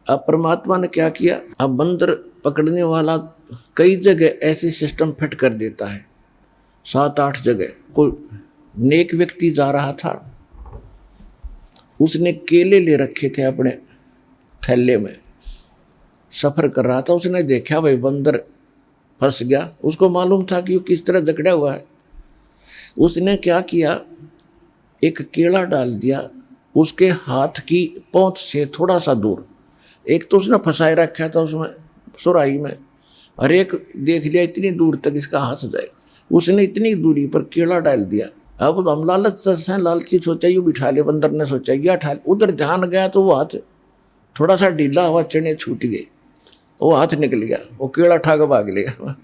अब परमात्मा ने क्या किया, अब बंदर पकड़ने वाला कई जगह ऐसे सिस्टम फिट कर देता है, 7-8 जगह। कोई नेक व्यक्ति जा रहा था, उसने केले ले रखे थे अपने थैले में, सफर कर रहा था, उसने देखा भाई बंदर फंस गया, उसको मालूम था कि वो किस तरह जकड़ा हुआ है। उसने क्या किया, एक केला डाल दिया उसके हाथ की पहुंच से थोड़ा सा दूर। एक तो उसने फंसाए रखा था उसमें सुराही में, और एक देख लिया इतनी दूर तक इसका हाथ जाए, उसने इतनी दूरी पर केला डाल दिया। अब हम लालची सोचा यूँ बिठा ले, बंदर ने सोचा यह ठा ले, उधर ध्यान गया तो वो हाथ थोड़ा सा ढीला हुआ, चने छूट गए, वो हाथ निकल गया, वो केला ठा के भाग लिया।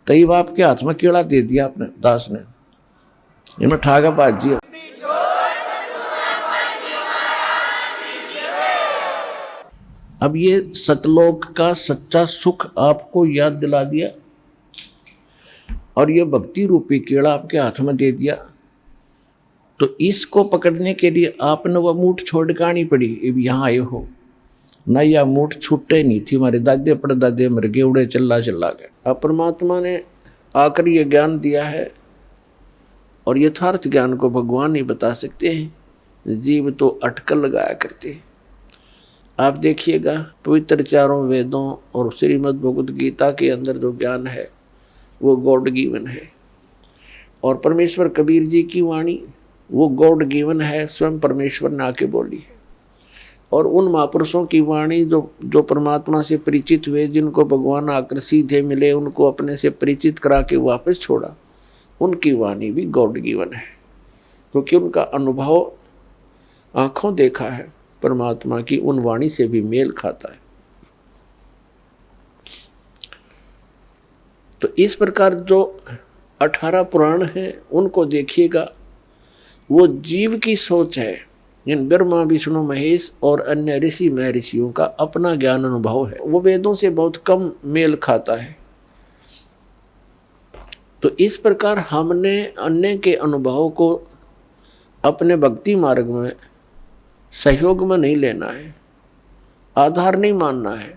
तई बाप के हाथ में केला दे दिया अपने दास ने, इन्हें ठा के भाग दिया। अब ये सतलोक का सच्चा सुख आपको याद दिला दिया, और ये भक्ति रूपी केड़ा आपके हाथ में दे दिया। तो इसको पकड़ने के लिए आपने वह मूठ छोड़ के आनी पड़ी। अब यहाँ आए हो ना, यह मूठ छूटे नहीं थी, हमारे दादे परदादे मर गए उड़े चिल्ला के। अब परमात्मा ने आकर ये ज्ञान दिया है, और यथार्थ ज्ञान को भगवान ही बता सकते हैं, जीव तो अटकल लगाया करते हैं। आप देखिएगा पवित्र चारों वेदों और श्रीमद् भगवद गीता के अंदर जो ज्ञान है वो गॉड गिवन है, और परमेश्वर कबीर जी की वाणी वो गॉड गिवन है, स्वयं परमेश्वर ने आके बोली है। और उन महापुरुषों की वाणी जो परमात्मा से परिचित हुए, जिनको भगवान आकर सीधे मिले, उनको अपने से परिचित करा के वापस छोड़ा, उनकी वाणी भी गॉड गिवन है, क्योंकि उनका अनुभव आँखों देखा है परमात्मा की, उन वाणी से भी मेल खाता है। तो इस प्रकार जो 18 पुराण हैं उनको देखिएगा, वो जीव की सोच है। इन ब्रह्मा विष्णु महेश और अन्य ऋषि महर्षियों का अपना ज्ञान अनुभव है, वो वेदों से बहुत कम मेल खाता है। तो इस प्रकार हमने अन्य के अनुभव को अपने भक्ति मार्ग में सहयोग में नहीं लेना है, आधार नहीं मानना है।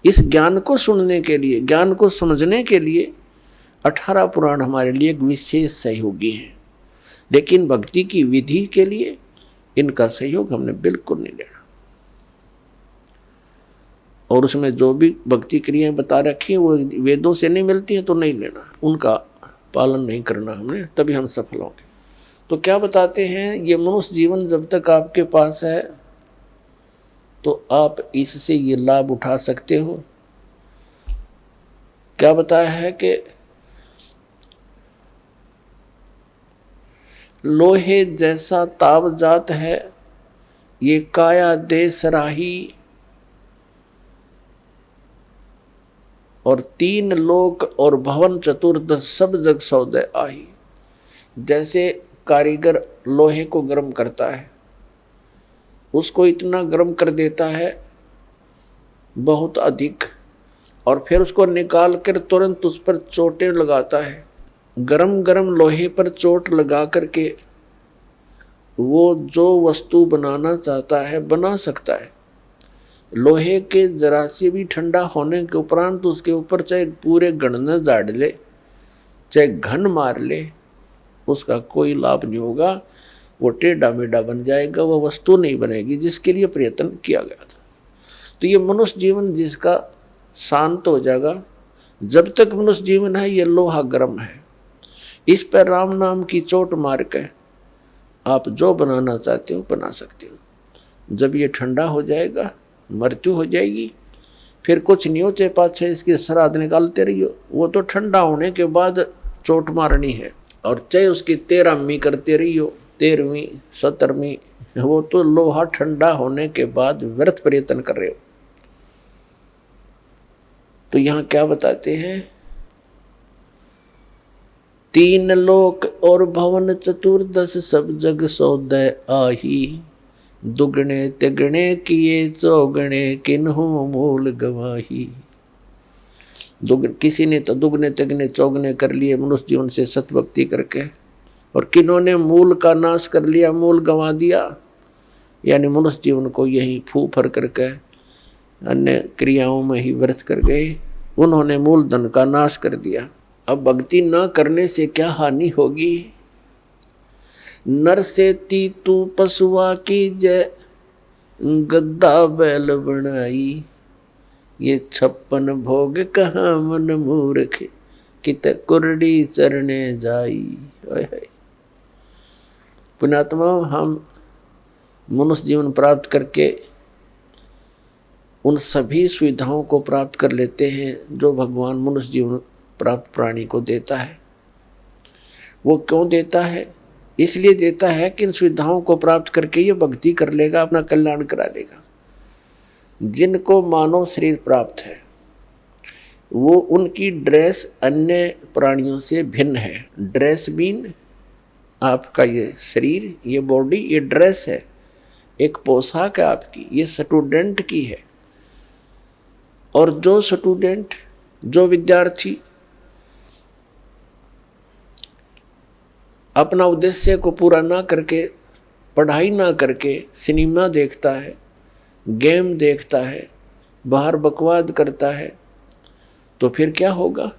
इस ज्ञान को सुनने के लिए, ज्ञान को समझने के लिए 18 पुराण हमारे लिए एक विशेष सहयोगी हैं, लेकिन भक्ति की विधि के लिए इनका सहयोग हमने बिल्कुल नहीं लेना। और उसमें जो भी भक्ति क्रियाएं बता रखी हैं वो वेदों से नहीं मिलती हैं तो नहीं लेना, उनका पालन नहीं करना हमने, तभी हम सफल होंगे। तो क्या बताते हैं, ये मनुष्य जीवन जब तक आपके पास है तो आप इससे ये लाभ उठा सकते हो। क्या बताया है कि लोहे जैसा ताव जात है ये काया देश राही, और 3 लोक और भवन चतुर्दश सब जग सौदे आही। जैसे कारीगर लोहे को गर्म करता है, उसको इतना गर्म कर देता है बहुत अधिक, और फिर उसको निकाल कर तुरंत उस पर चोटें लगाता है। गरम गरम लोहे पर चोट लगा करके वो जो वस्तु बनाना चाहता है बना सकता है। लोहे के जरा से भी ठंडा होने के उपरांत उसके ऊपर चाहे पूरे गणने झाड़ ले, चाहे घन मार ले, उसका कोई लाभ नहीं होगा। वो टेढ़ा मेढ़ा बन जाएगा, वो वस्तु नहीं बनेगी जिसके लिए प्रयत्न किया गया था। तो ये मनुष्य जीवन जिसका शांत हो जाएगा, जब तक मनुष्य जीवन है ये लोहा गर्म है, इस पर राम नाम की चोट मार के आप जो बनाना चाहते हो बना सकते हो। जब ये ठंडा हो जाएगा, मृत्यु हो जाएगी, फिर कुछ नहीं हो, चाहे पाछे इसके श्राद्ध निकालते रहियो, वो तो ठंडा होने के बाद चोट मारनी है। और चाहे उसकी 13वीं करते रहियो, 13वीं 17वीं, वो तो लोहा ठंडा होने के बाद व्यर्थ प्रयत्न कर रहे हो। तो यहाँ क्या बताते हैं, 3 लोक और भवन चतुर्दश सब जग सौदय आही, दुगने तिगने किए चौगने किन्हु मूल गवाही। किसी ने तो दुगने तिगने चौगने कर लिए मनुष्य जीवन से सतभक्ति करके, और किन्होंने मूल का नाश कर लिया, मूल गंवा दिया, यानी मनुष्य जीवन को यही फूफर करके अन्य क्रियाओं में ही व्यर्थ कर गए। उन्होंने मूल धन का नाश कर दिया। अब भक्ति न करने से क्या हानि होगी। नर से तीतू पशुआ की जय, गद्दा बैल बनाई, ये 56 भोग कहाँ मन मूर्ख, कित कुरडी चरने जाई। पुण्यात्मा, हम मनुष्य जीवन प्राप्त करके उन सभी सुविधाओं को प्राप्त कर लेते हैं जो भगवान मनुष्य जीवन प्राप्त प्राणी को देता है। वो क्यों देता है? इसलिए देता है कि इन सुविधाओं को प्राप्त करके ये भक्ति कर लेगा, अपना कल्याण करा लेगा। जिनको मानव शरीर प्राप्त है, वो उनकी ड्रेस अन्य प्राणियों से भिन्न है। ड्रेस मीन आपका ये शरीर, ये बॉडी, ये ड्रेस है, एक पोशाक है आपकी, ये स्टूडेंट की है। और जो स्टूडेंट, जो विद्यार्थी अपना उद्देश्य को पूरा ना करके, पढ़ाई ना करके सिनेमा देखता है, गेम देखता है, बाहर बकवाद करता है, तो फिर क्या होगा?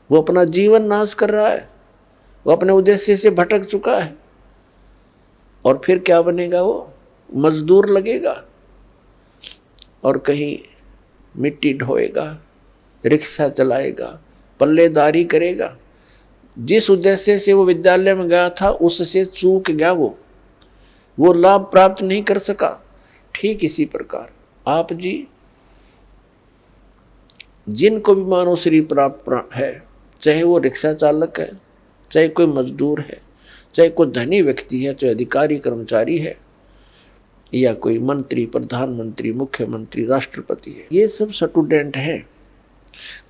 वो अपना जीवन नाश कर रहा है, वो अपने उद्देश्य से भटक चुका है। और फिर क्या बनेगा? वो मजदूर लगेगा और कहीं मिट्टी ढोएगा, रिक्शा चलाएगा, पल्लेदारी करेगा। जिस उद्देश्य से वो विद्यालय में गया था उससे चूक गया, वो लाभ प्राप्त नहीं कर सका। ठीक इसी प्रकार आप जी, जिनको भी मानव शरीर प्राप्त है, चाहे वो रिक्शा चालक है, चाहे कोई मजदूर है, चाहे कोई धनी व्यक्ति है, चाहे अधिकारी कर्मचारी है, या कोई मंत्री, प्रधानमंत्री, मुख्यमंत्री, राष्ट्रपति है, ये सब स्टूडेंट हैं।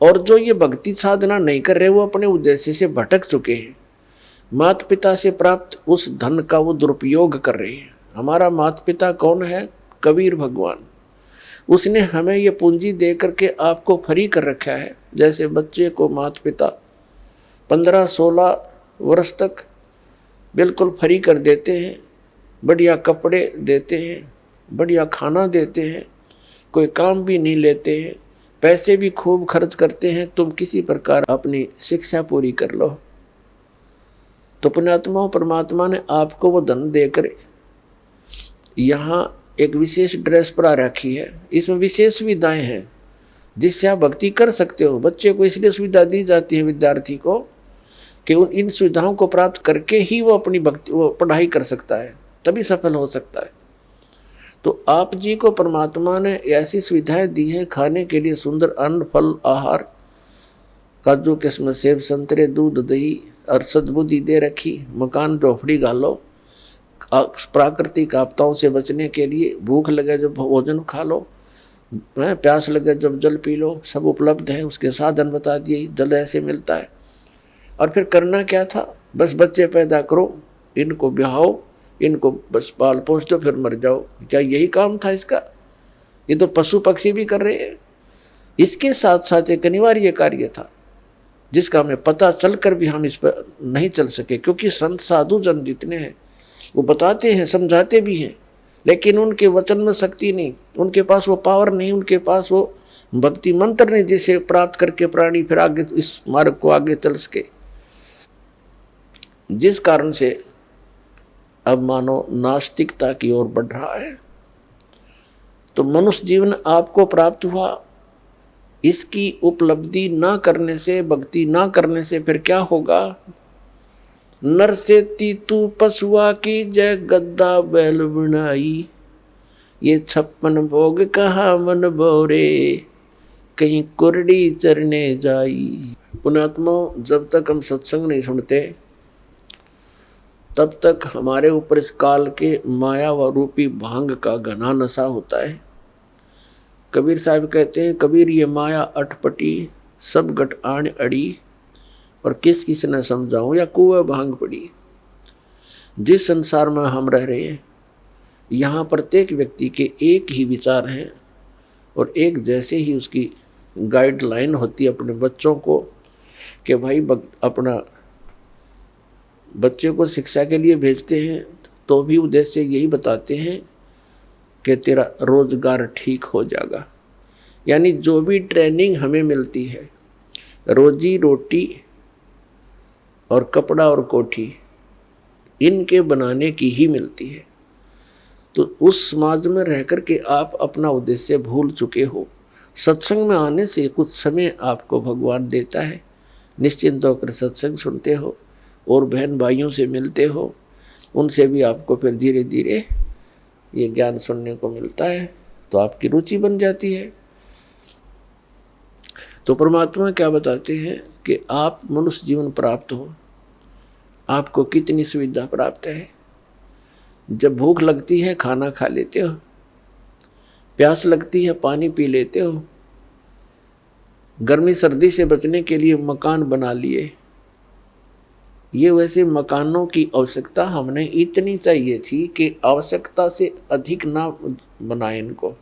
और जो ये भक्ति साधना नहीं कर रहे, वो अपने उद्देश्य से भटक चुके हैं। माता पिता से प्राप्त उस धन का वो दुरुपयोग कर रहे हैं। हमारा माता पिता कौन है? कबीर भगवान। उसने हमें ये पूंजी दे करके आपको फ्री कर रखा है। जैसे बच्चे को माता पिता 15-16 वर्ष तक बिल्कुल फ्री कर देते हैं, बढ़िया कपड़े देते हैं, बढ़िया खाना देते हैं, कोई काम भी नहीं लेते हैं, पैसे भी खूब खर्च करते हैं, तुम किसी प्रकार अपनी शिक्षा पूरी कर लो। तो पुण्यात्मा, परमात्मा ने आपको वो धन देकर यहाँ एक विशेष ड्रेस पर रखी है। इसमें विशेष सुविधाएं हैं जिससे आप भक्ति कर सकते हो। बच्चे को इसलिए सुविधा दी जाती है, विद्यार्थी को, कि उन इन सुविधाओं को प्राप्त करके ही वो अपनी भक्ति, वो पढ़ाई कर सकता है, तभी सफल हो सकता है। तो आप जी को परमात्मा ने ऐसी सुविधाएं दी हैं, खाने के लिए सुंदर अन्न, फल, आहार, काजू किस्म, सेब, संतरे, दूध, दही और सद्बुद्धि दे रखी। मकान झोपड़ी घालो, प्राकृतिक आपदाओं से बचने के लिए भूख लगे जब भोजन खा लो, प्यास लगे जब जल पी लो, सब उपलब्ध है। उसके साधन बता दिए, जल ऐसे मिलता है। और फिर करना क्या था? बस बच्चे पैदा करो, इनको ब्याहो, इनको बस पाल पोस दो, फिर मर जाओ। क्या यही काम था इसका? ये तो पशु पक्षी भी कर रहे हैं। इसके साथ साथ एक अनिवार्य कार्य था जिसका हमें पता चलकर भी हम इस पर नहीं चल सके, क्योंकि संत साधु जन जितने हैं वो बताते हैं, समझाते भी हैं, लेकिन उनके वचन में शक्ति नहीं, उनके पास वो पावर नहीं, उनके पास वो भक्ति मंत्र नहीं जिसे प्राप्त करके प्राणी फिर आगे इस मार्ग को आगे चल सके। जिस कारण से अब मानो नास्तिकता की ओर बढ़ रहा है। तो मनुष्य जीवन आपको प्राप्त हुआ, इसकी उपलब्धि ना करने से, भक्ति ना करने से फिर क्या होगा? नर से तीतू पशुआ की जय गद्दा बैल बनाई, ये 56 भोग कहा मन बोरे, कहीं कुरडी चरने जाई। पुण्यात्मा, जब तक हम सत्संग नहीं सुनते तब तक हमारे ऊपर इस काल के माया व रूपी भांग का घना नशा होता है। कबीर साहब कहते हैं, कबीर ये माया अटपटी सब गट आण अड़ी, और किस किस ने समझाऊं या कुएं भांग पड़ी। जिस संसार में हम रह रहे हैं यहाँ प्रत्येक व्यक्ति के एक ही विचार हैं और एक जैसे ही उसकी गाइडलाइन होती है अपने बच्चों को कि भाई अपना बच्चे को शिक्षा के लिए भेजते हैं तो भी उद्देश्य यही बताते हैं कि तेरा रोजगार ठीक हो जाएगा। यानी जो भी ट्रेनिंग हमें मिलती है, रोजी रोटी और कपड़ा और कोठी इनके बनाने की ही मिलती है। तो उस समाज में रह कर के आप अपना उद्देश्य भूल चुके हो। सत्संग में आने से कुछ समय आपको भगवान देता है, निश्चिंत होकर सत्संग सुनते हो और बहन भाइयों से मिलते हो, उनसे भी आपको फिर धीरे धीरे ये ज्ञान सुनने को मिलता है, तो आपकी रुचि बन जाती है। तो परमात्मा क्या बताते हैं कि आप मनुष्य जीवन प्राप्त हो, आपको कितनी सुविधा प्राप्त है। जब भूख लगती है खाना खा लेते हो, प्यास लगती है पानी पी लेते हो, गर्मी सर्दी से बचने के लिए मकान बना लिए। ये वैसे मकानों की आवश्यकता हमने इतनी चाहिए थी कि आवश्यकता से अधिक ना बनाए इनको।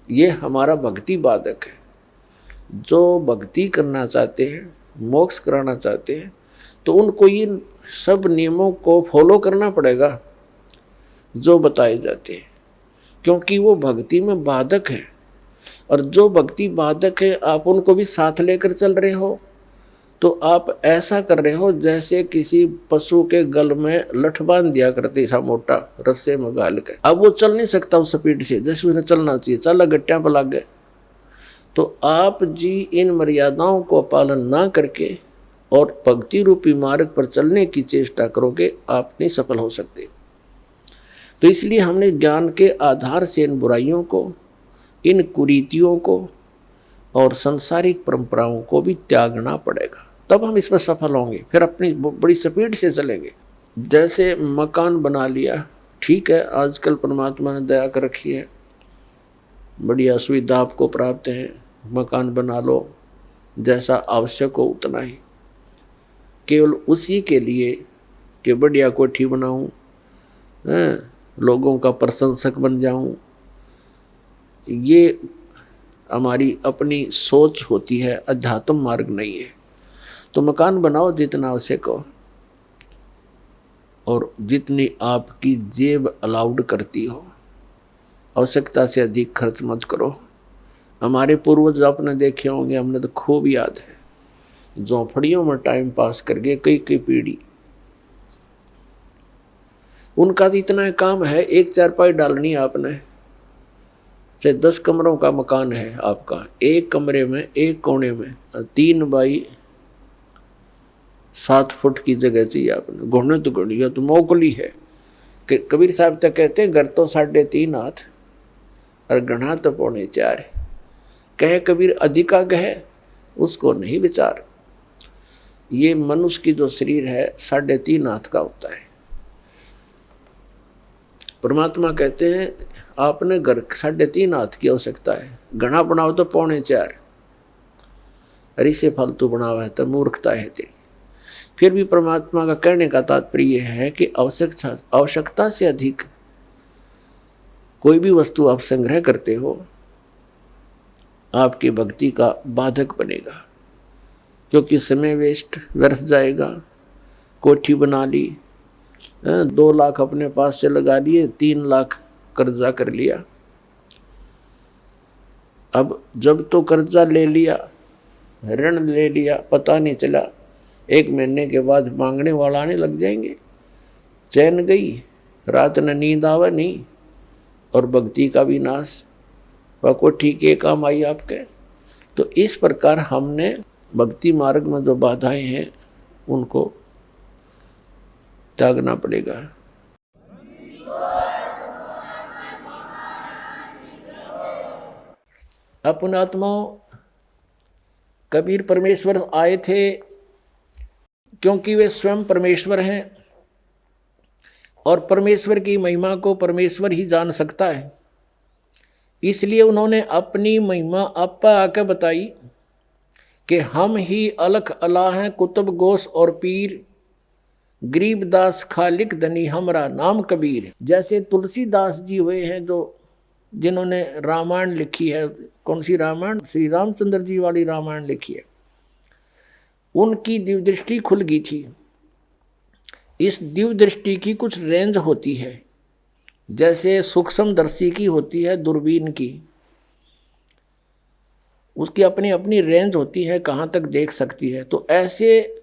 ये हमारा भक्ति बाधक है। जो भक्ति करना चाहते हैं, मोक्ष कराना चाहते हैं, तो उनको इन सब नियमों को फॉलो करना पड़ेगा जो बताए जाते हैं, क्योंकि वो भक्ति में बाधक है। और जो भक्ति बाधक है आप उनको भी साथ लेकर चल रहे हो, तो आप ऐसा कर रहे हो जैसे किसी पशु के गल में लठ बांध दिया करते था मोटा रस्से में गाल के। अब वो चल नहीं सकता उस स्पीड से जैसे उन्हें चलना चाहिए, चला गट्टियां पर लग गए। तो आप जी इन मर्यादाओं को पालन ना करके और भक्ति रूपी मार्ग पर चलने की चेष्टा करोगे, आप नहीं सफल हो सकते। तो इसलिए हमने ज्ञान के आधार से इन बुराइयों को, इन कुरीतियों को और सांसारिक परंपराओं को भी त्यागना पड़ेगा, तब हम इसमें सफल होंगे। फिर अपनी बड़ी स्पीड से चलेंगे। जैसे मकान बना लिया, ठीक है, आजकल परमात्मा ने दया कर रखी है, बढ़िया सुविधा आपको प्राप्त है, मकान बना लो, जैसा आवश्यक हो उतना ही, केवल उसी के लिए कि बढ़िया कोठी बनाऊं, लोगों का प्रशंसक बन जाऊं। ये हमारी अपनी सोच होती है, अध्यात्म मार्ग नहीं है। तो मकान बनाओ जितना आवश्यक हो और जितनी आपकी जेब अलाउड करती हो, आवश्यकता से अधिक खर्च मत करो। हमारे पूर्वज आपने देखे होंगे, हमने तो खूब याद है, झोंपड़ियों में टाइम पास करके कई कई पीढ़ी, उनका तो इतना काम है, एक चारपाई डालनी है आपने, चाहे 10 कमरों का मकान है आपका, एक कमरे में एक कोने में 3 बाई 7 फुट की जगह चाहिए आपने। घुड़ने तो घुड़िया तो मोकली है। कबीर साहब तक कहते हैं घर तो 3.5 हाथ और गढ़ा तो 4.25 है। कहे कबीर अधिका गहे उसको नहीं विचार। ये मनुष्य की जो शरीर है 3.5 हाथ का होता है। परमात्मा कहते हैं आपने घर 3.5 हाथ की आवश्यकता है, घना बनाओ तो 4.25, अरे से फालतू बनावा है तो मूर्खता है तेरी। फिर भी परमात्मा का कहने का तात्पर्य है कि आवश्यकता से अधिक कोई भी वस्तु आप संग्रह करते हो आपकी भक्ति का बाधक बनेगा, क्योंकि समय वेस्ट व्यर्थ जाएगा। कोठी बना ली, 2 लाख अपने पास से लगा लिए, 3 लाख कर्जा कर लिया। अब जब तो कर्जा ले लिया, ऋण ले लिया, पता नहीं चला, 1 महीने के बाद मांगने वाला आने लग जाएंगे। चैन गई, रात न नींद आवा नहीं, और भक्ति का भी नाश। वह को ठीक है काम आई आपके। तो इस प्रकार हमने भक्ति मार्ग में जो बाधाएं हैं उनको त्यागना पड़ेगा। अपनात्माओं, कबीर परमेश्वर आए थे क्योंकि वे स्वयं परमेश्वर हैं और परमेश्वर की महिमा को परमेश्वर ही जान सकता है। इसलिए उन्होंने अपनी महिमा आपा आके बताई कि हम ही अलख अला हैं, कुतुब गोस और पीर, गरीबदास खालिक धनी हमरा नाम कबीर। जैसे तुलसीदास जी हुए हैं जो जिन्होंने रामायण लिखी है। कौन सी रामायण? श्री रामचंद्र जी वाली रामायण लिखी है। उनकी दिव्य दृष्टि खुल गई थी। इस दिव्य दृष्टि की कुछ रेंज होती है, जैसे सूक्ष्मदर्शी की होती है, दूरबीन की, उसकी अपनी अपनी रेंज होती है, कहाँ तक देख सकती है। तो ऐसे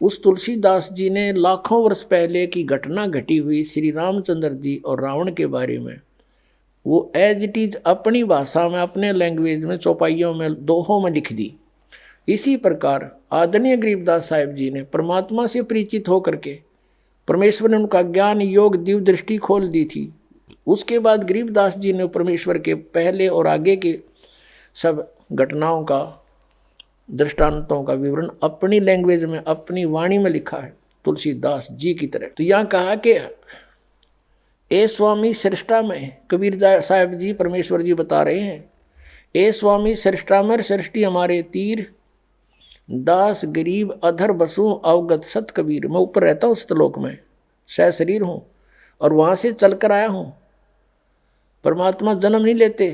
उस तुलसीदास जी ने लाखों वर्ष पहले की घटना घटी हुई श्री रामचंद्र जी और रावण के बारे में वो एज इट इज अपनी भाषा में, अपने लैंग्वेज में, चौपाइयों में, दोहों में लिख दी। इसी प्रकार आदरणीय गरीबदास साहिब जी ने परमात्मा से परिचित होकर के परमेश्वर ने उनका ज्ञान योग दिव्य दृष्टि खोल दी थी। उसके बाद गरीबदास जी ने परमेश्वर के पहले और आगे के सब घटनाओं का, दृष्टांतों का विवरण अपनी लैंग्वेज में, अपनी वाणी में लिखा है, तुलसीदास जी की तरह। तो यहाँ कहा कि ए स्वामी सृष्टा में, कबीर साहब जी परमेश्वर जी बता रहे हैं, ए स्वामी सृष्टा में सृष्टि हमारे तीर, दास गरीब अधर बसूं अवगत सत कबीर। मैं ऊपर रहता हूँ श्लोक में, सह शरीर हूँ और वहाँ से चल कर आया हूँ। परमात्मा जन्म नहीं लेते।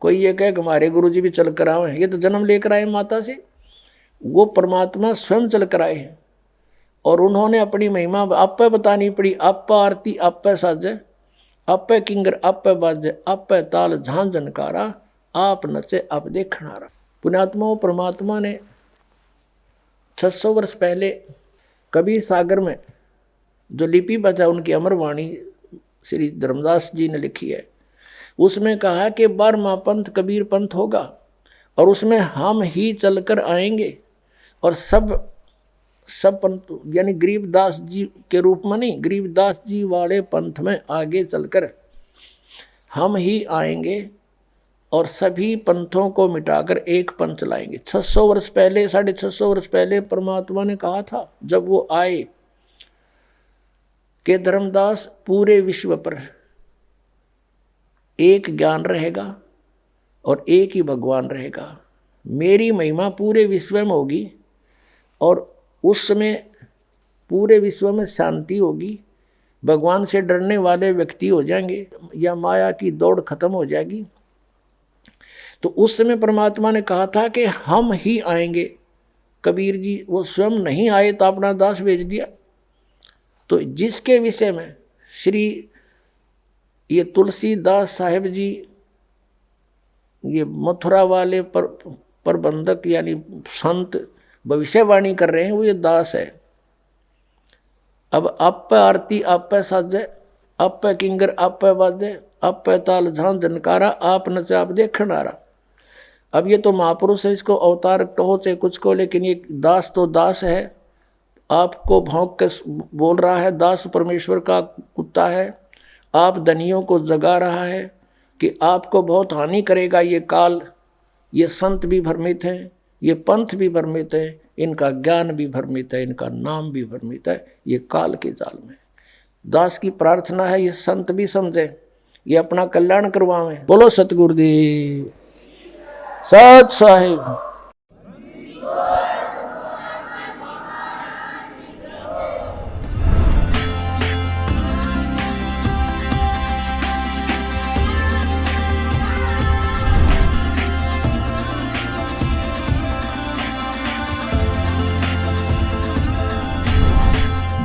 कोई ये कहे कि हमारे गुरु जी भी चल कर आए, ये तो जन्म लेकर आए माता से। वो परमात्मा स्वयं चल कर आए हैं और उन्होंने अपनी महिमा आप पे बतानी पड़ी। आप पे आरती, आप पे साजे, आप पे किंगर, आप पे बाजे, आप पे ताल झांझ जनकारा, आप नचे आप देखनारा। पुण्यात्माओं, परमात्मा ने 600 वर्ष पहले कबीर सागर में जो लिपि बचा, उनकी अमरवाणी श्री धर्मदास जी ने लिखी है, उसमें कहा कि 12वां पंथ कबीर पंथ होगा और उसमें हम ही चलकर आएंगे और सब पंथ, यानी गरीबदास जी के रूप में नहीं, गरीबदास जी वाले पंथ में आगे चलकर हम ही आएंगे और सभी पंथों को मिटाकर एक पंथ चलाएंगे। 600 वर्ष पहले, 650 वर्ष पहले परमात्मा ने कहा था जब वो आए कि धर्मदास पूरे विश्व पर एक ज्ञान रहेगा और एक ही भगवान रहेगा। मेरी महिमा पूरे विश्व में होगी और उस समय पूरे विश्व में शांति होगी। भगवान से डरने वाले व्यक्ति हो जाएंगे या माया की दौड़ खत्म हो जाएगी। तो उस समय परमात्मा ने कहा था कि हम ही आएंगे। कबीर जी वो स्वयं नहीं आए तो अपना दास भेज दिया। तो जिसके विषय में श्री ये तुलसीदास साहिब जी, ये मथुरा वाले प्रबंधक यानी संत भविष्यवाणी कर रहे हैं, वो ये दास है। अब आप पे आरती, आप पे साजे, आप पे किंगर, आप पे बाजे, आप पे ताल झांझ जनकारा, आप नचे आप देखनारा। अब ये तो महापुरुष है, इसको अवतार कहो चाहे कुछ को, लेकिन ये दास तो दास है। आपको भौंक के बोल रहा है, दास परमेश्वर का कुत्ता है। आप धनियों को जगा रहा है कि आपको बहुत हानि करेगा ये काल। ये संत भी भ्रमित हैं, ये पंथ भी भ्रमित है, इनका ज्ञान भी भ्रमित है, इनका नाम भी भ्रमित है। ये काल के जाल में दास की प्रार्थना है, ये संत भी समझे, ये अपना कल्याण करवावें। बोलो सतगुरुदेव सत साहिब।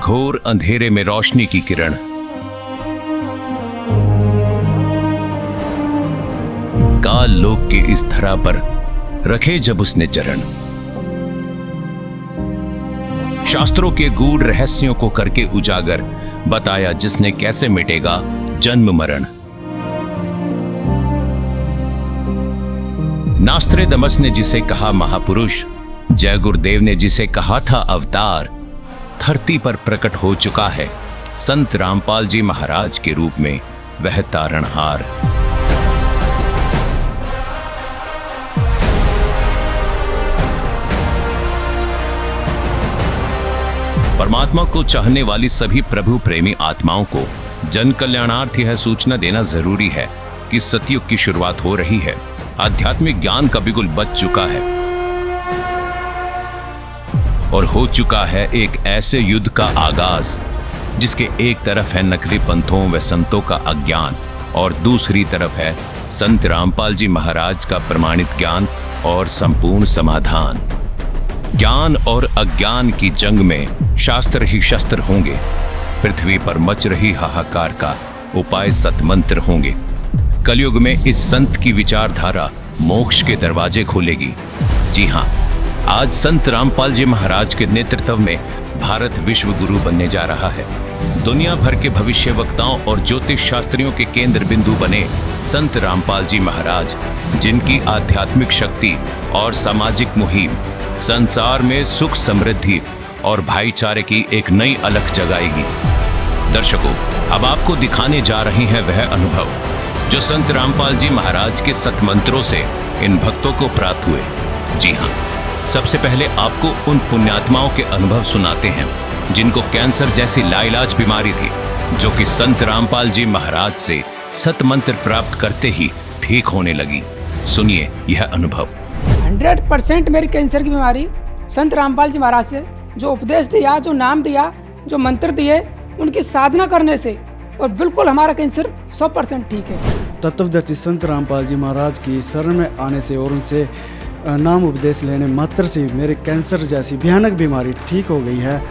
घोर अंधेरे में रोशनी की किरण, काल लोक के इस धरा पर रखे जब उसने चरण, शास्त्रों के गूढ़ रहस्यों को करके उजागर, बताया जिसने कैसे मिटेगा जन्म मरण। नास्त्रेदमस ने जिसे कहा महापुरुष, जय गुरुदेव ने जिसे कहा था अवतार, धरती पर प्रकट हो चुका है संत रामपाल जी महाराज के रूप में वह तारणहार। परमात्मा को चाहने वाली सभी प्रभु प्रेमी आत्माओं को जन कल्याणार्थ यह सूचना देना जरूरी है कि सतयुग की शुरुआत हो रही है। आध्यात्मिक ज्ञान का बिगुल बज चुका है और हो चुका है एक ऐसे युद्ध का आगाज जिसके एक तरफ है नकली पंथों व संतों का अज्ञान और दूसरी तरफ है संत रामपाल जी महाराज का प्रमाणित ज्ञान और संपूर्ण समाधान। ज्ञान और अज्ञान की जंग में शास्त्र ही शस्त्र होंगे। पृथ्वी पर मच रही हाहाकार का उपाय सतमंत्र होंगे। कलयुग में इस संत की विचारधारा मोक्ष के दरवाजे खोलेगी। जी हाँ, आज संत रामपाल जी महाराज के नेतृत्व में भारत विश्व गुरु बनने जा रहा है। दुनिया भर के भविष्य वक्ताओं और ज्योतिष शास्त्रियों के केंद्र बिंदु बने संत रामपाल जी महाराज, जिनकी आध्यात्मिक शक्ति और सामाजिक मुहिम संसार में सुख समृद्धि और भाईचारे की एक नई अलख जगाएगी। दर्शकों, अब आपको दिखाने जा रही हैं वह अनुभव जो संत रामपाल जी महाराज के सतमंत्रों से इन भक्तों को प्राप्त हुए। जी हाँ, सबसे पहले आपको उन पुण्यात्माओं के अनुभव सुनाते हैं जिनको कैंसर जैसी लाइलाज बीमारी थी, जो कि संत रामपाल जी महाराज से सतमंत्र प्राप्त करते ही ठीक होने लगी। सुनिए यह अनुभव। 100% मेरी कैंसर की बीमारी संत रामपाल जी महाराज से जो उपदेश दिया, जो नाम दिया, जो मंत्र दिए, उनकी साधना करने से और बिल्कुल हमारा कैंसर 100% ठीक है। तत्वदर्शी संत रामपाल जी महाराज की शरण में आने से और उनसे नाम उपदेश लेने मात्र से मेरे कैंसर जैसी भयानक बीमारी ठीक हो गई है।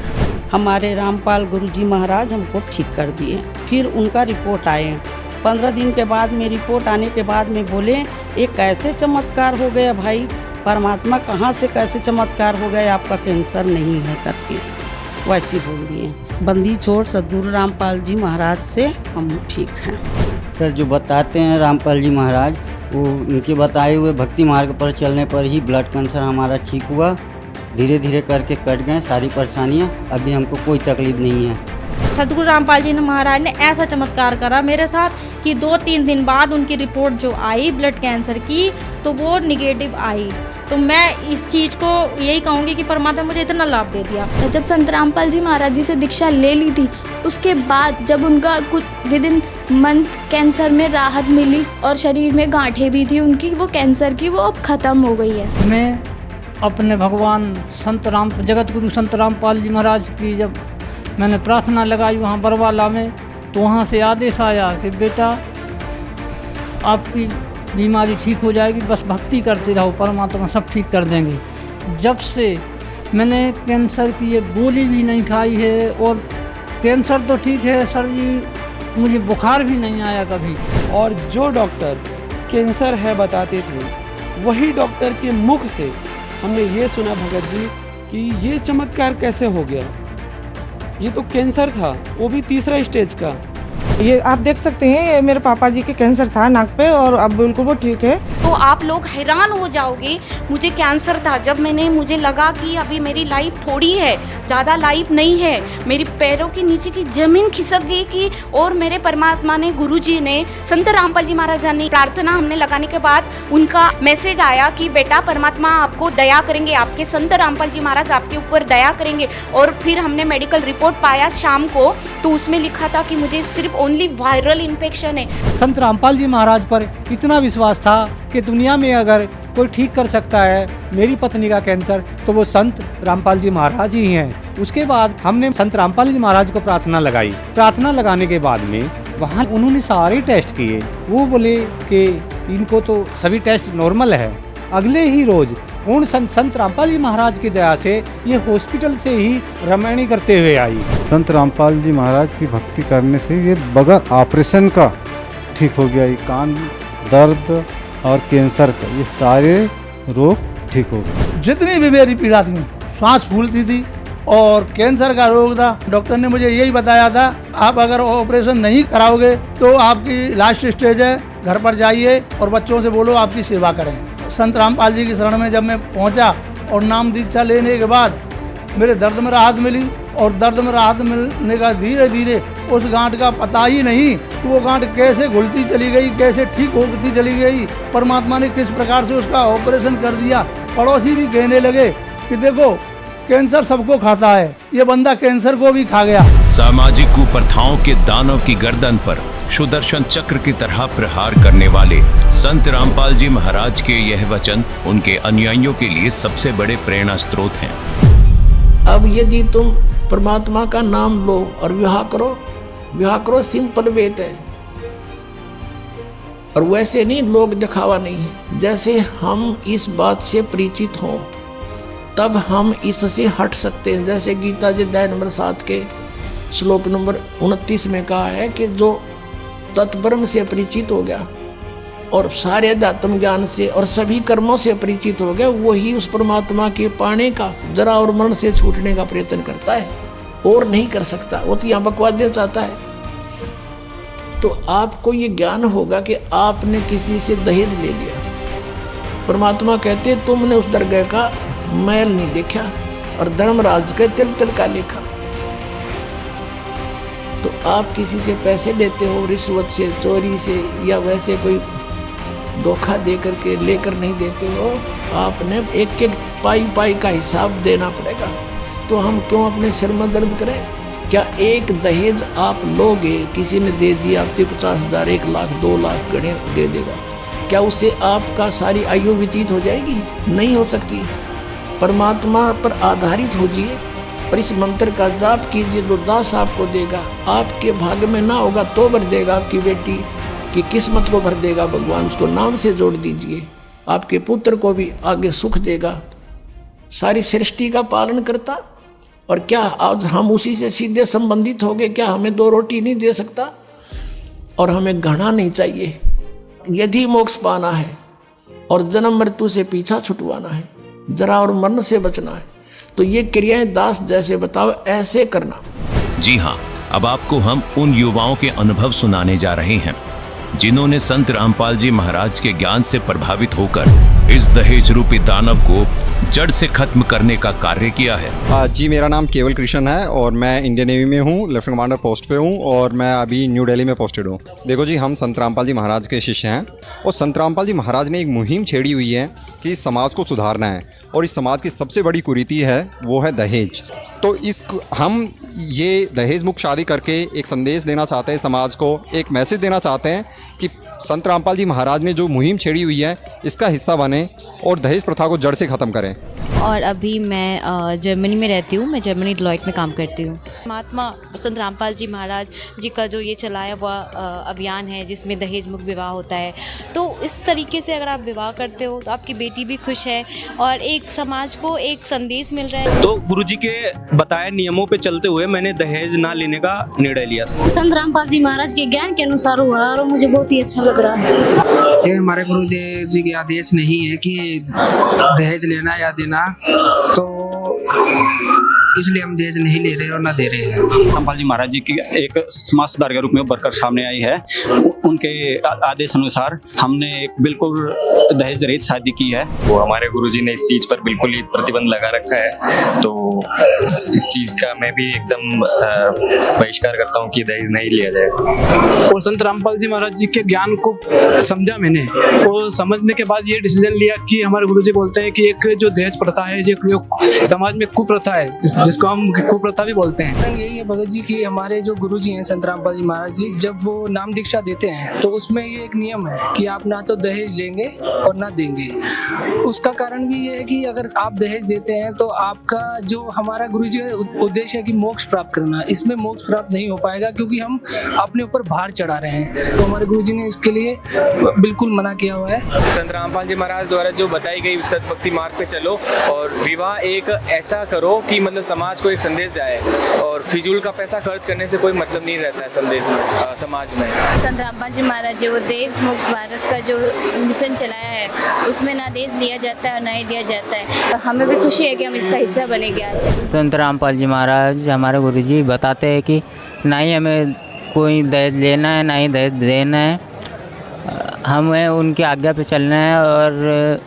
हमारे रामपाल गुरुजी महाराज हमको ठीक कर दिए। फिर उनका रिपोर्ट आए, 15 दिन के बाद में रिपोर्ट आने के बाद में बोले ये कैसे चमत्कार हो गया भाई, परमात्मा कहाँ से कैसे चमत्कार हो गया, आपका कैंसर नहीं है करके वैसे बोल दिए। बंदी छोड़ सदगुरु रामपाल जी महाराज से हम ठीक हैं। सर जो बताते हैं रामपाल जी महाराज, वो उनके बताए हुए भक्ति मार्ग पर चलने पर ही ब्लड कैंसर हमारा ठीक हुआ। धीरे धीरे करके कट गए सारी परेशानियाँ, अभी हमको कोई तकलीफ नहीं है। सदगुरु रामपाल जी महाराज ने ऐसा चमत्कार करा मेरे साथ कि 2-3 दिन बाद उनकी रिपोर्ट जो आई ब्लड कैंसर की, तो वो निगेटिव आई। तो मैं इस चीज़ को यही कहूँगी कि परमात्मा मुझे इतना लाभ दे दिया। जब संत रामपाल जी महाराज जी से दीक्षा ले ली थी, उसके बाद जब उनका कुछ विदिन मंथ कैंसर में राहत मिली और शरीर में गांठें भी थी उनकी, वो कैंसर की, वो अब ख़त्म हो गई है। मैं अपने भगवान जगत गुरु संत रामपाल जी महाराज की जब मैंने प्रार्थना लगाई वहाँ बरवाला में, तो वहाँ से आदेश आया कि बेटा आपकी बीमारी ठीक हो जाएगी, बस भक्ति करते रहो, परमात्मा सब ठीक कर देंगे। जब से मैंने कैंसर की ये गोली भी नहीं खाई है और कैंसर तो ठीक है सर जी, मुझे बुखार भी नहीं आया कभी। और जो डॉक्टर कैंसर है बताते थे, वही डॉक्टर के मुख से हमने ये सुना भगत जी कि ये चमत्कार कैसे हो गया, ये तो कैंसर था, वो भी 3रा स्टेज का। ये आप देख सकते हैं, ये मेरे पापा जी के कैंसर था नाक पे और अब बिल्कुल वो ठीक है। तो आप लोग हैरान हो जाओगे, मुझे कैंसर था, जब मुझे लगा कि अभी मेरी लाइफ थोड़ी है, ज़्यादा लाइफ नहीं है, मेरी पैरों के नीचे की ज़मीन खिसक गई कि, और मेरे परमात्मा ने, गुरुजी ने, संत रामपाल जी महाराज ने प्रार्थना हमने लगाने के बाद उनका मैसेज आया कि बेटा परमात्मा आपको दया करेंगे, आपके संत रामपाल जी महाराज आपके ऊपर दया करेंगे। और फिर हमने मेडिकल रिपोर्ट पाया शाम को, तो उसमें लिखा था कि मुझे सिर्फ ओनली वायरल इन्फेक्शन है। संत रामपाल जी महाराज पर इतना विश्वास था कि दुनिया में अगर कोई ठीक कर सकता है मेरी पत्नी का कैंसर, तो वो संत रामपाल जी महाराज ही हैं। उसके बाद हमने संत रामपाल जी महाराज को प्रार्थना लगाई। प्रार्थना लगाने के बाद में वहाँ उन्होंने सारे टेस्ट किए, वो बोले कि इनको तो सभी टेस्ट नॉर्मल है। अगले ही रोज पूर्ण संत रामपाल जी महाराज की दया से ये हॉस्पिटल से ही रमणी करते हुए आई। संत रामपाल जी महाराज की भक्ति करने से ये बगैर ऑपरेशन का ठीक हो गया। ये कान दर्द और कैंसर का ये सारे रोग ठीक हो गए। जितनी भी मेरी पीड़ा थी, सांस फूलती थी और कैंसर का रोग था, डॉक्टर ने मुझे यही बताया था आप अगर ऑपरेशन नहीं कराओगे तो आपकी लास्ट स्टेज है, घर पर जाइए और बच्चों से बोलो आपकी सेवा करें। संत रामपाल जी की शरण में जब मैं पहुंचा और नाम दीक्षा लेने के बाद मेरे दर्द में राहत मिली और दर्द में राहत मिलने का धीरे धीरे उस गांठ का पता ही नहीं कि वो गांठ कैसे घुलती चली गई, कैसे ठीक होती चली गई। परमात्मा ने किस प्रकार से उसका ऑपरेशन कर दिया। पड़ोसी भी कहने लगे कि देखो कैंसर सबको खाता है, ये बंदा कैंसर को भी खा गया। सामाजिक कुप्रथाओं के दानव की गर्दन पर सुदर्शन चक्र की तरह प्रहार करने वाले संत रामपाल जी महाराज के यह वचन उनके अनुयायियों के लिए सबसे बड़े प्रेरणा स्रोत हैं। अब यदि तुम परमात्मा का नाम लो और विवाह करो, सिंपल वेद है। और वैसे नहीं, लोग दिखावा नहीं है। जैसे हम इस बात से परिचित हों तब हम इससे हट सकते हैं। जैसे गीता जी अध्याय नंबर 7 के श्लोक नंबर 29 में कहा है कि जो तत्ब्रह्म से परिचित हो गया और सारे अध्यात्म ज्ञान से और सभी कर्मों से परिचित हो गया, वही उस परमात्मा के पाने का, जरा और मरण से छूटने का प्रयत्न करता है, और नहीं कर सकता। वो तो यहाँ बकवास देना चाहता है। तो आपको ये ज्ञान होगा कि आपने किसी से दहेज ले लिया। परमात्मा कहते तुमने उस दरगाह का मैल नहीं देखा और धर्मराज के तिल तिल का लेखा। तो आप किसी से पैसे लेते हो, रिश्वत से, चोरी से, या वैसे कोई धोखा दे करके लेकर नहीं देते हो। आपने एक एक पाई पाई का हिसाब देना पड़ेगा। तो हम क्यों अपने सिर में दर्द करें? क्या एक दहेज आप लोगे, किसी ने दे दिया आपके 50,000, 1 लाख, 2 लाख गणे दे देगा, क्या उससे आपका सारी आयु व्यतीत हो जाएगी? नहीं हो सकती। परमात्मा पर आधारित होजिए और इस मंत्र का जाप कीजिए, तो दास आपको देगा। आपके भाग्य में ना होगा तो भर देगा, आपकी बेटी की किस्मत को भर देगा भगवान। उसको नाम से जोड़ दीजिए, आपके पुत्र को भी आगे सुख देगा। सारी सृष्टि का पालन करता, और क्या आज हम उसी से सीधे संबंधित हो गए? क्या हमें 2 रोटी नहीं दे सकता? और हमें घृणा नहीं चाहिए। यदि मोक्ष पाना है और जन्म मृत्यु से पीछा छुटवाना है, जरा और मरण से बचना है, तो ये क्रियाएं दास जैसे बताओ ऐसे करना। जी हाँ, अब आपको हम उन युवाओं के अनुभव सुनाने जा रहे हैं जिन्होंने संत रामपाल जी महाराज के ज्ञान से प्रभावित होकर इस दहेज रूपी दानव को जड़ से खत्म करने का कार्य किया है। जी, मेरा नाम केवल कृष्ण है और मैं इंडियन नेवी में हूँ, लेफ्टिनेंट कमांडर पोस्ट पे हूँ और मैं अभी न्यू दिल्ली में पोस्टेड हूँ। देखो जी, हम संत रामपाल जी महाराज के शिष्य हैं और संत रामपाल जी महाराज ने एक मुहिम छेड़ी हुई है कि इस समाज को सुधारना है, और इस समाज की सबसे बड़ी कुरीति है वो है दहेज। तो हम ये दहेज मुक्त शादी करके एक संदेश देना चाहते हैं समाज को, एक मैसेज देना चाहते हैं कि संत रामपाल जी महाराज ने जो मुहिम छेड़ी हुई है इसका हिस्सा बने और दहेज प्रथा को जड़ से ख़त्म करें। और अभी मैं जर्मनी में रहती हूँ, मैं जर्मनी डिलॉयट में काम करती हूँ। महात्मा संत रामपाल जी महाराज जी का जो ये चलाया हुआ अभियान है जिसमें दहेज मुक्त विवाह होता है, तो इस तरीके से अगर आप विवाह करते हो तो आपकी बेटी भी खुश है और एक समाज को एक संदेश मिल रहा है। तो गुरुजी के बताए नियमों पे चलते हुए मैंने दहेज ना लेने का निर्णय लिया। संत रामपाल जी महाराज के ज्ञान के अनुसार हुआ और मुझे बहुत ही अच्छा लग रहा है। ये हमारे गुरुदेव जी के आदेश नहीं है कि दहेज लेना या देना, तो इसलिए हम दहेज नहीं ले रहे और ना दे रहे हैं। रामपाल जी महाराज जी की एक समाज सुधार के रूप में उभर कर सामने आई है। उनके आदेश अनुसार हमने एक बिल्कुल दहेज रहित शादी की है। वो हमारे गुरुजी ने इस चीज पर बिल्कुल ही प्रतिबंध लगा रखा है, तो इस चीज का मैं भी एकदम बहिष्कार करता हूँ कि दहेज नहीं लिया जाए। और संत रामपाल जी महाराज जी के ज्ञान को समझा मैंने, और समझने के बाद ये डिसीजन लिया कि हमारे गुरुजी बोलते हैं कि एक जो दहेज प्रथा है, जो समाज में कुप्रथा है, जिसको हम कुप्रथा भी बोलते हैं। यही है भगत जी की हमारे जो गुरुजी हैं संत रामपाल जी महाराज जी, जब वो नाम दीक्षा देते हैं तो उसमें ये एक नियम है कि आप ना तो दहेज लेंगे और ना देंगे। उसका कारण भी ये है कि अगर आप दहेज देते हैं तो आपका जो हमारा गुरुजी का उद्देश्य है कि मोक्ष प्राप्त करना, इसमें मोक्ष प्राप्त नहीं हो पाएगा क्योंकि हम अपने ऊपर भार चढ़ा रहे हैं। तो हमारे गुरुजी ने इसके लिए बिल्कुल मना किया हुआ है। संत रामपाल जी महाराज द्वारा जो बताई गई सत भक्ति मार्ग पे चलो और विवाह एक ऐसा करो कि मतलब समाज को एक संदेश जाए और फिजूल का पैसा खर्च करने से कोई मतलब नहीं रहता है संदेश में, समाज में। संत रामपाल जी महाराज जी वो देश मुक्त भारत का जो मिशन चलाया है उसमें ना देश लिया जाता है और ना ही दिया जाता है। तो हमें भी खुशी है कि हम इसका हिस्सा बनेंगे आज। संत रामपाल जी महाराज हमारे गुरुजी बताते हैं कि ना ही हमें कोई दहेज लेना है ना ही दहेज देना है, हमें उनकी आज्ञा पे चलना है और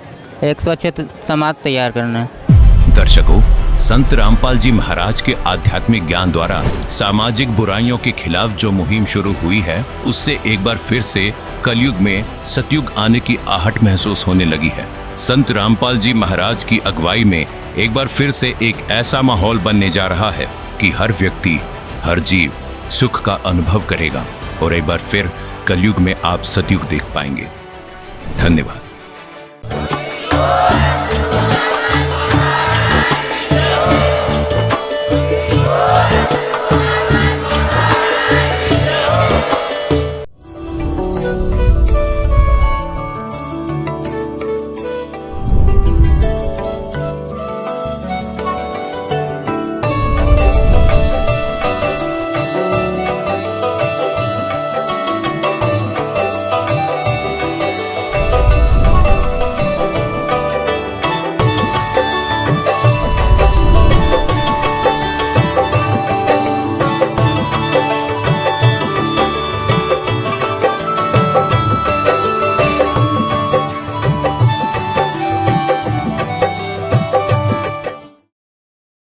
एक स्वच्छ समाज तैयार करना है। दर्शकों, संत रामपाल जी महाराज के आध्यात्मिक ज्ञान द्वारा सामाजिक बुराइयों के खिलाफ जो मुहिम शुरू हुई है, उससे एक बार फिर से कलयुग में सतयुग आने की आहट महसूस होने लगी है। संत रामपाल जी महाराज की अगुवाई में एक बार फिर से एक ऐसा माहौल बनने जा रहा है कि हर व्यक्ति, हर जीव सुख का अनुभव करेगा और एक बार फिर कलयुग में आप सतयुग देख पाएंगे। धन्यवाद।